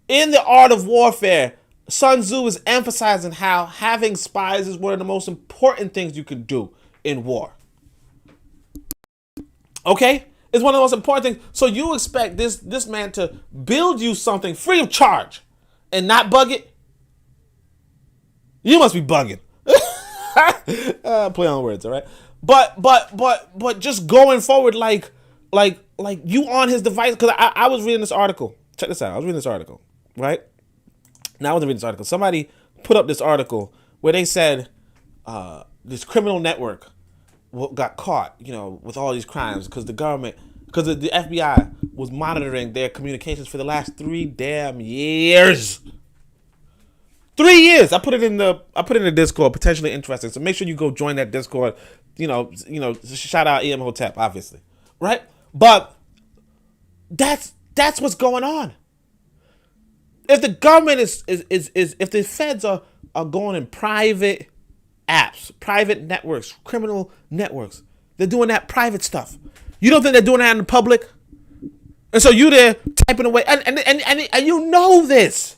In The Art of Warfare, Sun Tzu is emphasizing how having spies is one of the most important things you can do in war. Okay? It's one of the most important things. So you expect this man to build you something free of charge and not bug it? You must be bugging. Play on words, all right? But just going forward, like you on his device, because I was reading this article. Check this out. I was reading this article, right? Now I wasn't reading this article. Somebody put up this article where they said this criminal network got caught, with all these crimes because the FBI was monitoring their communications for the last 3 damn years. 3 years. I put it in the Discord, potentially interesting. So make sure you go join that Discord. Shout out Imhotep, obviously, right? But that's what's going on. If the government is if the feds are going in private apps, private networks, criminal networks, they're doing that private stuff. You don't think they're doing that in the public? And so you there typing away, and you know this.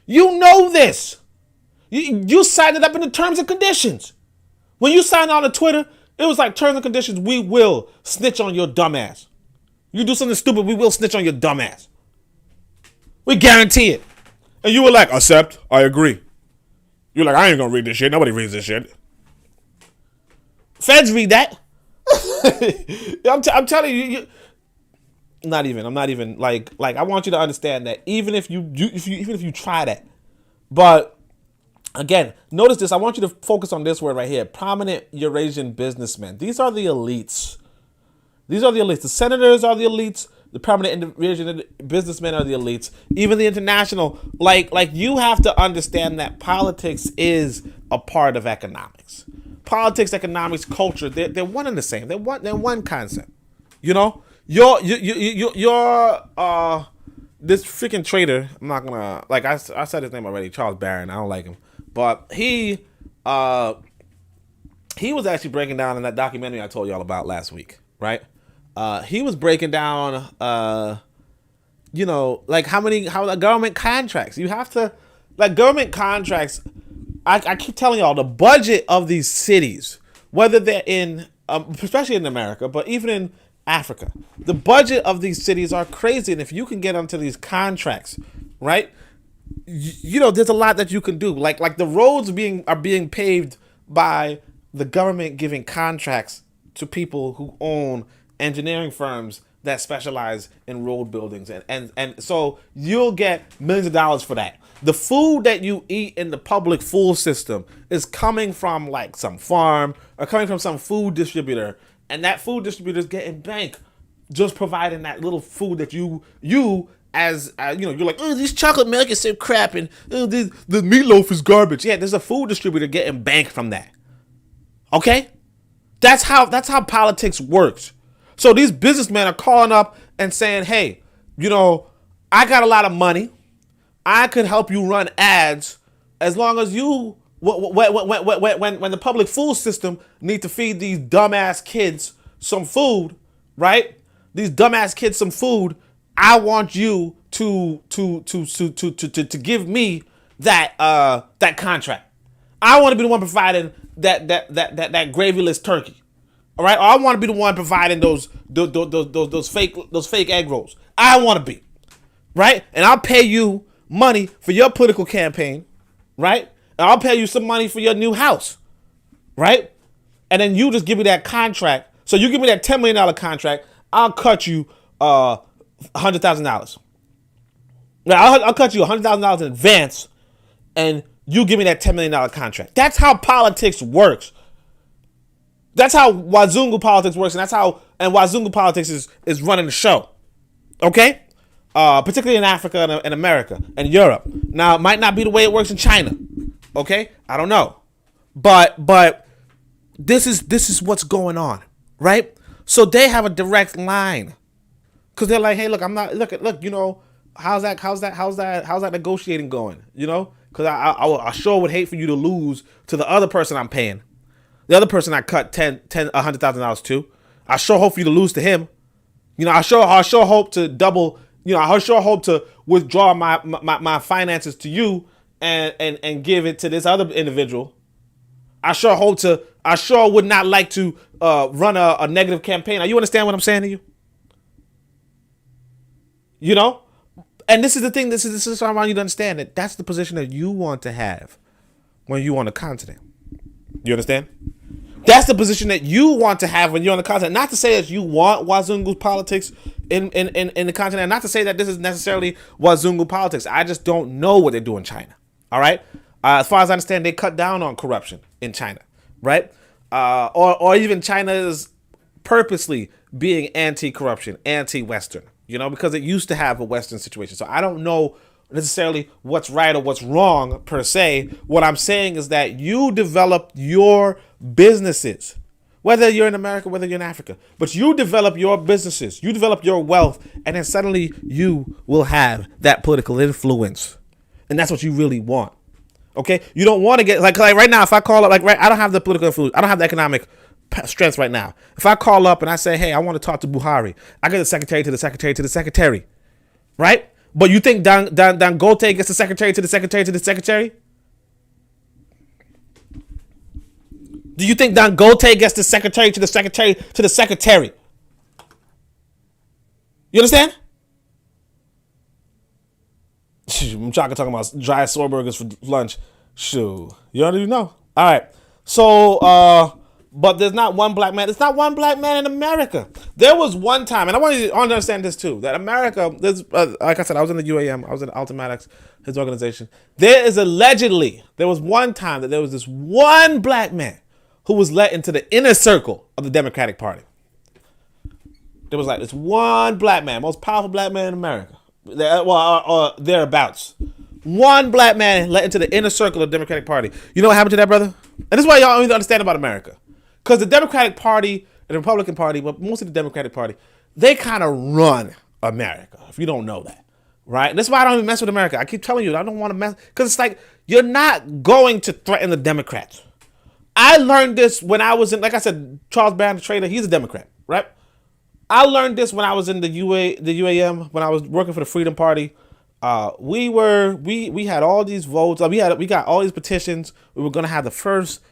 You know this. You signed it up in the terms and conditions. When you signed on to Twitter, it was like terms and conditions. We will snitch on your dumbass. You do something stupid, we will snitch on your dumbass. We guarantee it. And you were like, accept, I agree. You're like, I ain't gonna read this shit. Nobody reads this shit. Feds read that. I'm telling you, I'm not even like I want you to understand that even if you try that. But again, notice this. I want you to focus on this word right here. Prominent Eurasian businessmen. These are the elites. These are the elites. The senators are the elites. The prominent Eurasian businessmen are the elites. Even the international, like you have to understand that politics is a part of economics. Politics, economics, culture, they're one and the same. They're one concept. You're this freaking trader. I'm not gonna I said his name already, Charles Barron. I don't like him, but he was actually breaking down in that documentary I told y'all about last week, right? He was breaking down, how the government contracts. You have to, government contracts. I keep telling y'all the budget of these cities, whether they're in, especially in America, but even in Africa, the budget of these cities are crazy. And if you can get onto these contracts, right, there's a lot that you can do. Like the roads are being paved by the government giving contracts to people who own engineering firms that specialize in road buildings, and so you'll get millions of dollars for that. The food that you eat in the public food system is coming from some farm or coming from some food distributor, and that food distributor is getting bank just providing that little food that you as you're like, oh, this chocolate milk is so crap, and oh, the meatloaf is garbage. Yeah, there's a food distributor getting bank from that. Okay, that's how politics works. So these businessmen are calling up and saying, hey, I got a lot of money. I could help you run ads as long as you, when the public food system need to feed these dumbass kids some food, right? These dumbass kids some food. I want you to give me that contract. I want to be the one providing that gravyless turkey. All right, I want to be the one providing those fake egg rolls. I want to be, right, and I'll pay you money for your political campaign, right? And I'll pay you some money for your new house, right? And then you just give me that contract. So you give me that $10 million contract, I'll cut you $100,000. Now I'll cut you $100,000 in advance, and you give me that $10 million contract. That's how politics works. That's how Wazungu politics works, and Wazungu politics is running the show. Okay? Particularly in Africa and America and Europe. Now, it might not be the way it works in China. Okay? I don't know. But this is what's going on, right? So they have a direct line. Cause they're like, hey, look, look, you know, how's that negotiating going? You know? Cause I sure would hate for you to lose to the other person I'm paying. The other person I cut $100,000 to. I sure hope for you to lose to him. You know, I sure hope to double, you know, I sure hope to withdraw my finances to you and give it to this other individual. I sure would not like to run a negative campaign. Now, you understand what I'm saying to you? You know? And this is the thing, this is what I want you to understand, that that's the position that you want to have when you're on the continent. You understand? That's the position that you want to have when you're on the continent. Not to say that you want Wazungu politics in the continent. Not to say that this is necessarily Wazungu politics. I just don't know what they do in China. All right? As far as I understand, they cut down on corruption in China. Right? Or even China is purposely being anti-corruption, anti-Western. You know, because it used to have a Western situation. So I don't know necessarily what's right or what's wrong per se. What I'm saying is that you develop your businesses, whether you're in America, whether you're in Africa, but you develop your businesses, you develop your wealth, and then suddenly you will have that political influence. And that's what you really want. Okay? You don't want to get, like right now, if I call up, I don't have the political influence, I don't have the economic strength right now. If I call up and I say, hey, I want to talk to Buhari, I get the secretary to the secretary to the secretary, right? But you think Dangote gets the secretary to the secretary to the secretary? Do you think Dangote gets the secretary to the secretary to the secretary? You understand? I'm talking about dry soy burgers for lunch. Shoot, you don't even know. All right, so but there's not one black man. There's not one black man in America. There was one time, and I want you to understand this too, that America, there's, like I said, I was in the UAM, I was in Altamatics, his organization. There was one time that there was this one black man who was let into the inner circle of the Democratic Party. There was like this one black man, most powerful black man in America, or thereabouts. One black man let into the inner circle of the Democratic Party. You know what happened to that, brother? And this is why y'all need to understand about America. Because the Democratic Party and the Republican Party, but mostly the Democratic Party, they kind of run America, if you don't know that, right? And that's why I don't even mess with America. I keep telling you, I don't want to mess, because it's like, you're not going to threaten the Democrats. I learned this when I was in, like I said, Charles Barron, the trader, he's a Democrat, right? I learned this when I was in the UAM, when I was working for the Freedom Party. We had all these votes. We got all these petitions. We were going to have the first,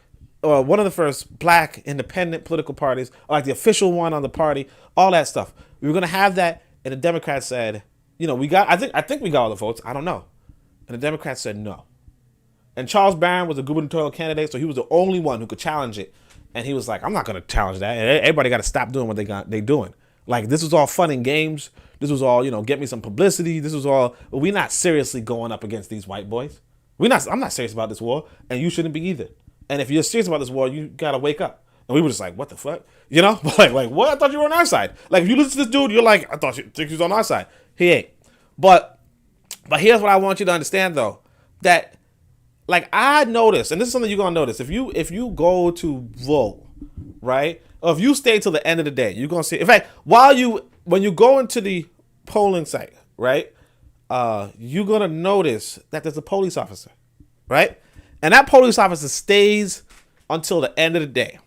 one of the first black independent political parties, like the official one on the party, all that stuff. We were going to have that, and the Democrats said, you know, I think we got all the votes. I don't know. And the Democrats said no. And Charles Barron was a gubernatorial candidate, so he was the only one who could challenge it. And he was like, I'm not going to challenge that. And everybody got to stop doing what they doing. Like, this was all fun and games. This was all, you know, get me some publicity. This was all, but we're not seriously going up against these white boys. I'm not serious about this war, and you shouldn't be either. And if you're serious about this war, you got to wake up. And we were just like, what the fuck? You know? like what? I thought you were on our side. Like, if you listen to this dude, you're like, I thought you think he was on our side. He ain't. But here's what I want you to understand, though. That, like, I noticed, and this is something you're going to notice. If you go to vote, right? Or if you stay till the end of the day, you're going to see. In fact, when you go into the polling site, right? You're going to notice that there's a police officer, right? And that police officer stays until the end of the day.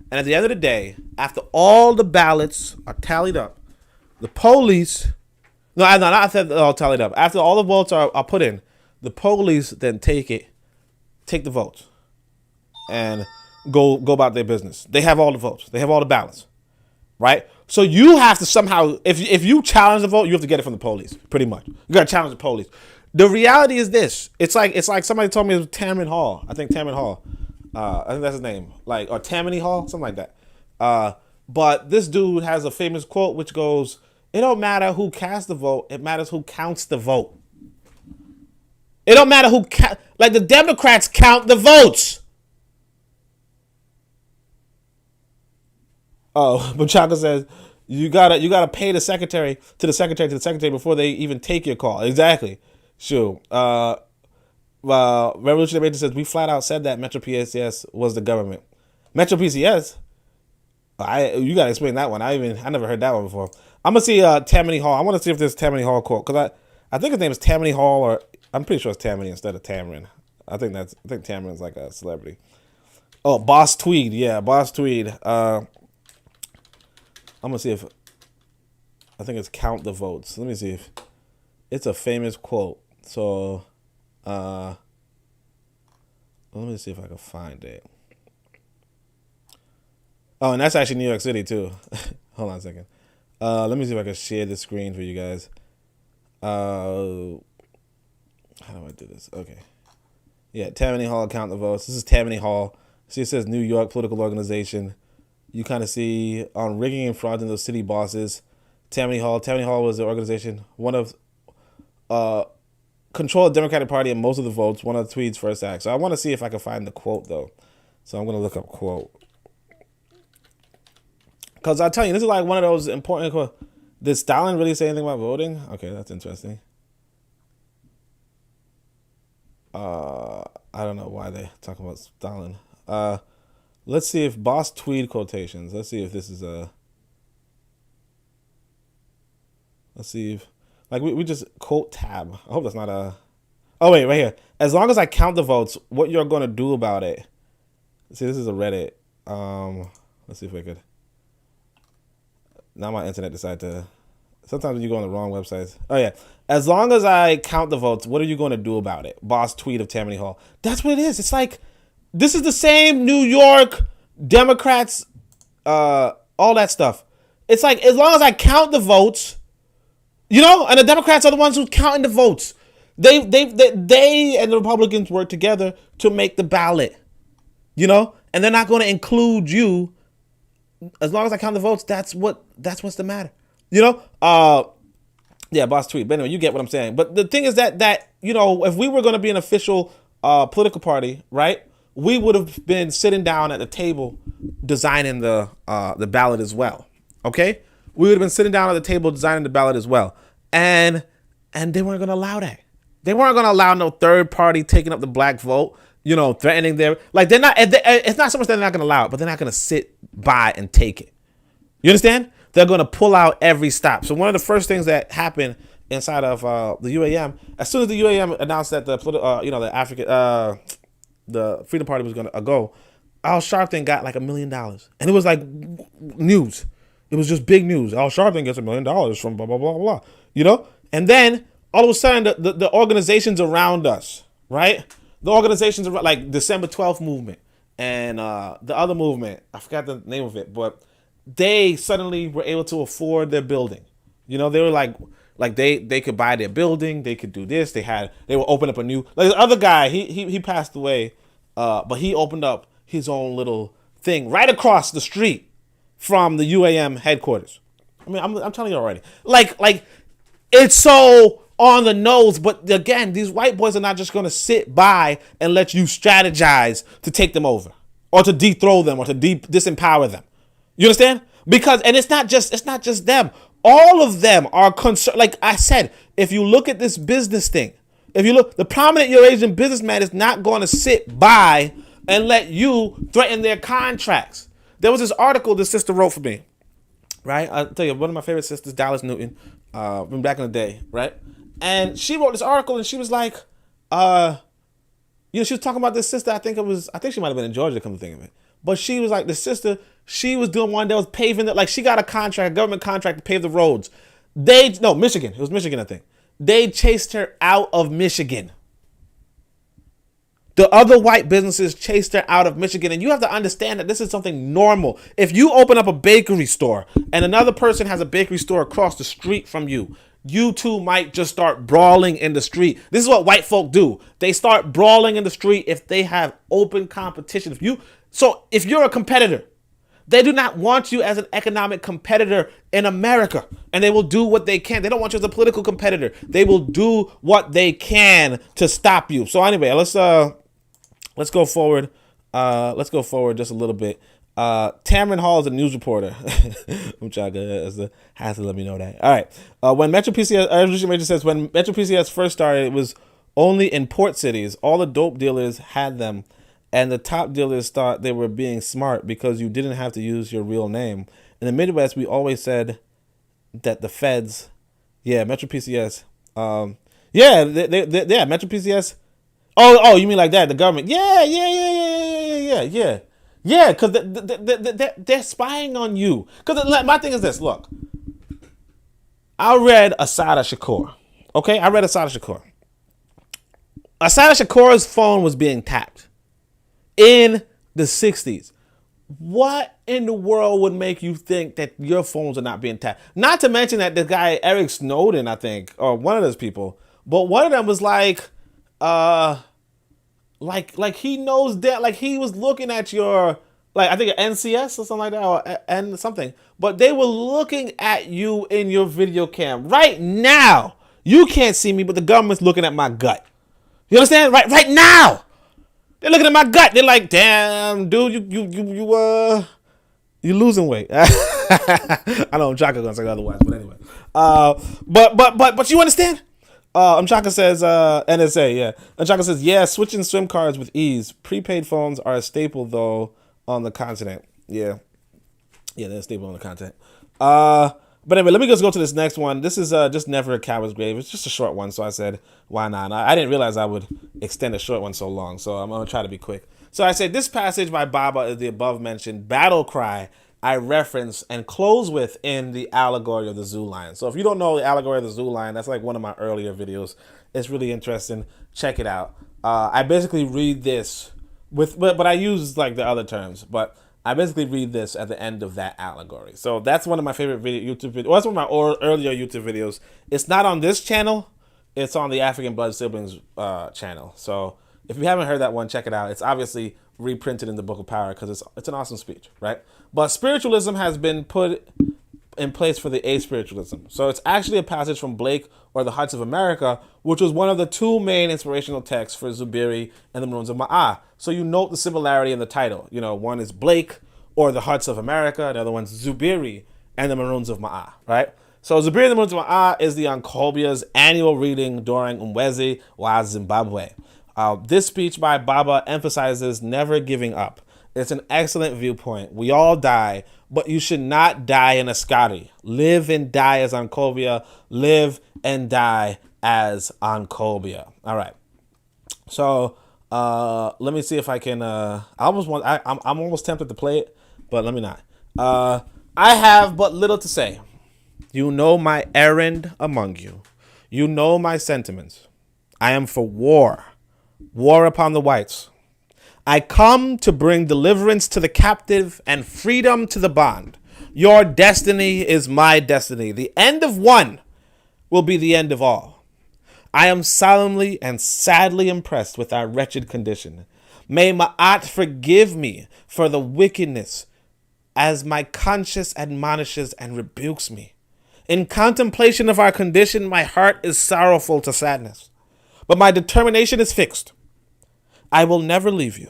And at the end of the day, after all the ballots are tallied up, the police, not after they're all tallied up, after all the votes are put in, the police then take the votes and go about their business. They have all the votes. They have all the ballots, right? So you have to somehow, if you challenge the vote, you have to get it from the police, pretty much. You got to challenge the police. The reality is this. It's like somebody told me it was Tamron Hall. I think Tamron Hall. I think that's his name. Like, or Tammany Hall, something like that. But this dude has a famous quote which goes, "It don't matter who casts the vote, it matters who counts the vote." It don't matter who like the Democrats count the votes. Oh, but Chaka says you gotta pay the secretary before they even take your call. Exactly. Sure. Revolutionary Major says we flat out said that Metro PCS was the government. Metro PCS. You gotta explain that one. I never heard that one before. I'm gonna see Tammany Hall. I want to see if there's Tammany Hall quote because I think his name is Tammany Hall, or I'm pretty sure it's Tammany instead of Tamron. I think Tamron's like a celebrity. Oh, Boss Tweed. Yeah, Boss Tweed. I'm gonna see if I think it's count the votes. Let me see if it's a famous quote. So let me see if I can find it. Oh, and that's actually New York City too. Hold on a second. Let me see if I can share the screen for you guys. How do I do this? Okay. Yeah, Tammany Hall, count the votes. This is Tammany Hall. See, it says New York political organization. You kind of see on rigging and fraud in those city bosses. Tammany Hall. Tammany Hall was the organization, one of control the Democratic Party and most of the votes. One of the Tweed's first acts. So I want to see if I can find the quote though. So I'm gonna look up quote. Because I tell you, this is like one of those important quotes. Did Stalin really say anything about voting? Okay, that's interesting. I don't know why they talk about Stalin. Let's see if Boss Tweed quotations. Let's see if this is a. Let's see if, like, we just quote tab. I hope that's not a. Oh wait, right here. As long as I count the votes, what you're gonna do about it? See, this is a Reddit. Let's see if we could. Now my internet decided to. Sometimes when you go on the wrong websites. Oh yeah. As long as I count the votes, what are you going to do about it? Boss Tweed of Tammany Hall. That's what it is. It's like, this is the same New York Democrats, all that stuff. It's like, as long as I count the votes, you know, and the Democrats are the ones who's counting the votes. They and the Republicans work together to make the ballot, you know, and they're not going to include you. As long as I count the votes, that's what's the matter. You know, yeah, Boss Tweed. But anyway, you get what I'm saying. But the thing is that you know, if we were going to be an official political party, right, we would have been sitting down at the table designing the ballot as well. Okay, we would have been sitting down at the table designing the ballot as well, and they weren't going to allow that. They weren't going to allow no third party taking up the black vote. You know, threatening their, like, they're not. It's not so much that they're not going to allow it, but they're not going to sit by and take it. You understand? They're going to pull out every stop. So one of the first things that happened inside of the UAM, as soon as the UAM announced that the Freedom Party was going to go, Al Sharpton got like $1 million, and it was like news. It was just big news. Al Sharpton gets $1 million from blah blah blah blah. You know, and then all of a sudden the organizations around us, right? The organizations around, like December 12th movement and the other movement, I forgot the name of it, but they suddenly were able to afford their building. You know, they were like they could buy their building, they could do this. They were open up a new, like the other guy, he passed away, but he opened up his own little thing right across the street from the UAM headquarters. I mean, I'm telling you already. Like it's so on the nose, but again, these white boys are not just going to sit by and let you strategize to take them over or to dethrone them or to disempower them. You understand? Because, and it's not just them. All of them are concerned. Like I said, if you look at this business thing, if you look, the prominent Eurasian businessman is not going to sit by and let you threaten their contracts. There was this article this sister wrote for me, right? I'll tell you, one of my favorite sisters, Dallas Newton, from back in the day, right? And she wrote this article and she was like, you know, she was talking about this sister. I think she might have been in Georgia, come to think of it. But she was like, the sister, she was doing one that was paving it. Like, she got a government contract to pave the roads. Michigan. It was Michigan, I think. They chased her out of Michigan. The other white businesses chased her out of Michigan. And you have to understand that this is something normal. If you open up a bakery store and another person has a bakery store across the street from you, you two might just start brawling in the street. This is what white folk do. They start brawling in the street if they have open competition. If you're a competitor, they do not want you as an economic competitor in America, and they will do what they can. They don't want you as a political competitor. They will do what they can to stop you. So anyway, let's go forward. Let's go forward just a little bit. Tamron Hall is a news reporter. Has to let me know that. All right. When Metro PCS, says when Metro PCS first started, it was only in port cities. All the dope dealers had them, and the top dealers thought they were being smart because you didn't have to use your real name. In the Midwest, we always said that the feds, Metro PCS, Metro PCS. Oh, you mean like that? The government? Yeah, because they're spying on you. Because my thing is this. Look, I read Assata Shakur. Okay, I read Assata Shakur. Assata Shakur's phone was being tapped in the 60s. What in the world would make you think that your phones are not being tapped? Not to mention that the guy, Eric Snowden, I think, or one of those people, but one of them was like he knows that, like he was looking at your, like I think an NCS or something like that, or and something. But they were looking at you in your video cam right now. You can't see me, but the government's looking at my gut. You understand? Right now, they're looking at my gut. They're like, "Damn, dude, you losing weight." I know Chaka gonna say otherwise, but anyway. But you understand? Chaka says, NSA, yeah. Chaka says, yeah, switching SIM cards with ease. Prepaid phones are a staple, though, on the continent. Yeah, they're a staple on the continent. But anyway, let me just go to this next one. This is just Never a Coward's Grave. It's just a short one, so I said, why not? I didn't realize I would extend a short one so long, so I'm going to try to be quick. So I said, this passage by Baba is the above-mentioned battle cry I reference and close with in the allegory of the zoo lion. So if you don't know the allegory of the zoo lion, that's like one of my earlier videos. It's really interesting. Check it out. I basically read this but I use like the other terms, but I basically read this at the end of that allegory. So that's one of my favorite YouTube videos. Well, that's one of my earlier YouTube videos. It's not on this channel. It's on the African Blood Siblings channel. So if you haven't heard that one, check it out. It's obviously reprinted in the Book of Power because it's an awesome speech, right? But spiritualism has been put in place for the a-spiritualism. So it's actually a passage from Blake or the Hearts of America, which was one of the two main inspirational texts for Zubiri and the Maroons of Ma'ah. So you note the similarity in the title. You know, one is Blake or the Hearts of America, the other one's Zubiri and the Maroons of Ma'ah, right? So Zubiri and the Maroons of Ma'ah is the Ankobia's annual reading during Umwezi wa Zimbabwe. This speech by Baba emphasizes never giving up. It's an excellent viewpoint. We all die, but you should not die in Askari. Live and die as Ankobia. Live and die as Ankobia. All right. So let me see if I can. I'm almost tempted to play it, but let me not. I have but little to say. You know my errand among you. You know my sentiments. I am for war. War upon the whites. I come to bring deliverance to the captive and freedom to the bond. Your destiny is my destiny. The end of one will be the end of all. I am solemnly and sadly impressed with our wretched condition. May Ma'at forgive me for the wickedness as my conscience admonishes and rebukes me. In contemplation of our condition, my heart is sorrowful to sadness, but my determination is fixed. I will never leave you.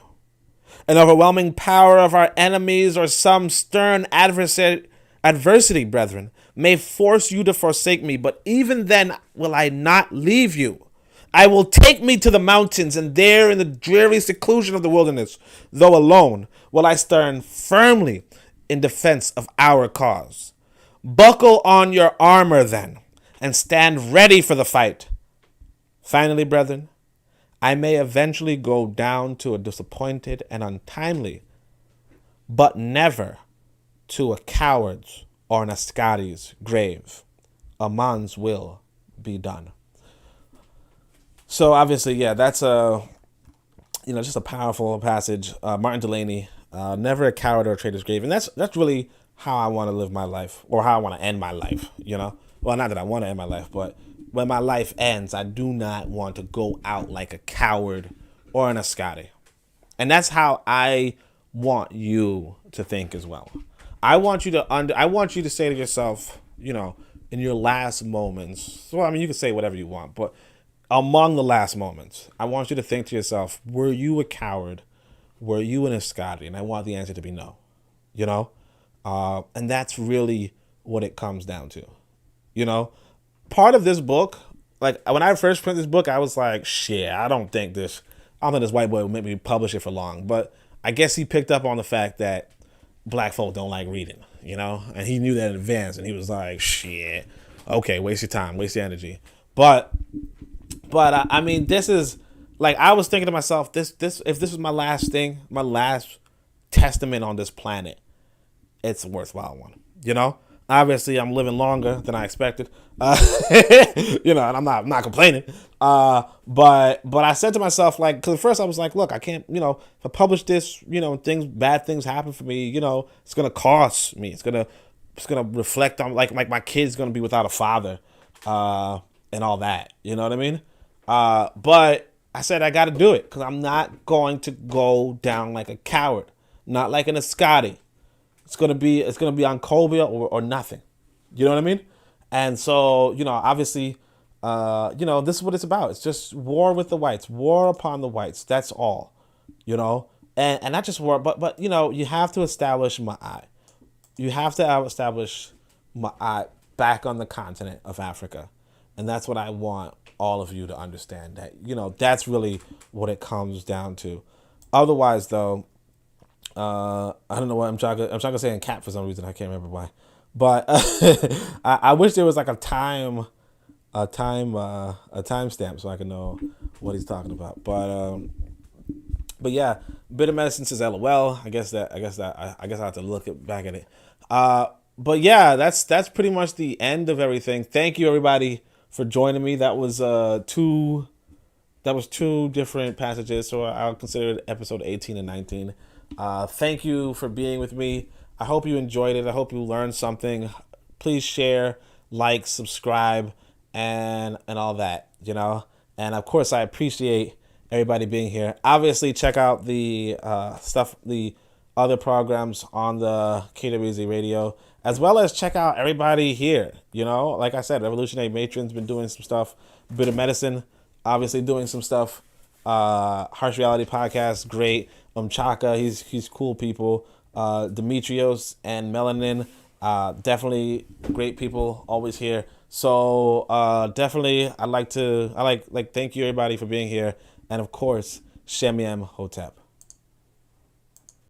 An overwhelming power of our enemies or some stern adversity, brethren, may force you to forsake me, but even then will I not leave you. I will take me to the mountains, and there in the dreary seclusion of the wilderness, though alone, will I stand firmly in defense of our cause. Buckle on your armor then, and stand ready for the fight. Finally, brethren, I may eventually go down to a disappointed and untimely, but never to a coward's or an Askari's grave. A man's will be done. So obviously, yeah, that's just a powerful passage. Martin Delaney, never a coward or a traitor's grave, and that's really how I want to live my life, or how I want to end my life. You know, well, not that I want to end my life, but when my life ends, I do not want to go out like a coward or an Ascari. And that's how I want you to think as well. I want you to I want you to say to yourself, in your last moments. Well, I mean, you can say whatever you want, but among the last moments, I want you to think to yourself, were you a coward? Were you an Ascari? And I want the answer to be no. And that's really what it comes down to. Part of this book, like when I first printed this book, I was like, shit, I don't think this white boy will make me publish it for long. But I guess he picked up on the fact that black folk don't like reading, and he knew that in advance, and he was like, shit, okay, waste your time, waste your energy. But I mean, this is like, I was thinking to myself, this if this was my last thing, my last testament on this planet, it's a worthwhile one. Obviously I'm living longer than I expected, and I'm not complaining. But I said to myself, like, because at first I was like, look, I can't, if I publish this, bad things happen for me, it's going to cost me. It's going to reflect on like my kid's going to be without a father, and all that, you know what I mean? But I said, I got to do it because I'm not going to go down like a coward, not like an Ascari. It's gonna be on Colbia or nothing. You know what I mean? And so, obviously, this is what it's about. It's just war with the whites, war upon the whites. That's all. And not just war, but you have to establish Ma'ai. You have to establish Ma'ai back on the continent of Africa. And that's what I want all of you to understand, that, that's really what it comes down to. Otherwise, though, I don't know what I'm trying to say in cat for some reason. I can't remember why, but I wish there was like a time stamp so I can know what he's talking about. But yeah, Bitter Medicine says LOL. I guess I have to look back at it. But yeah, that's pretty much the end of everything. Thank you everybody for joining me. That was two different passages, so I'll consider it episode 18 and 19. Thank you for being with me. I hope you enjoyed it. I hope you learned something. Please share, like, subscribe, and all that, And of course, I appreciate everybody being here. Obviously, check out the the other programs on the KWZ radio, as well as check out everybody here. Like I said, Revolutionary Matron's been doing some stuff. Bitter Medicine, obviously doing some stuff. Harsh Reality Podcast, great. Chaka, he's cool people. Demetrios and Melanin, definitely great people, always here. So definitely, I like thank you everybody for being here, and of course, Shem Yem Hotep.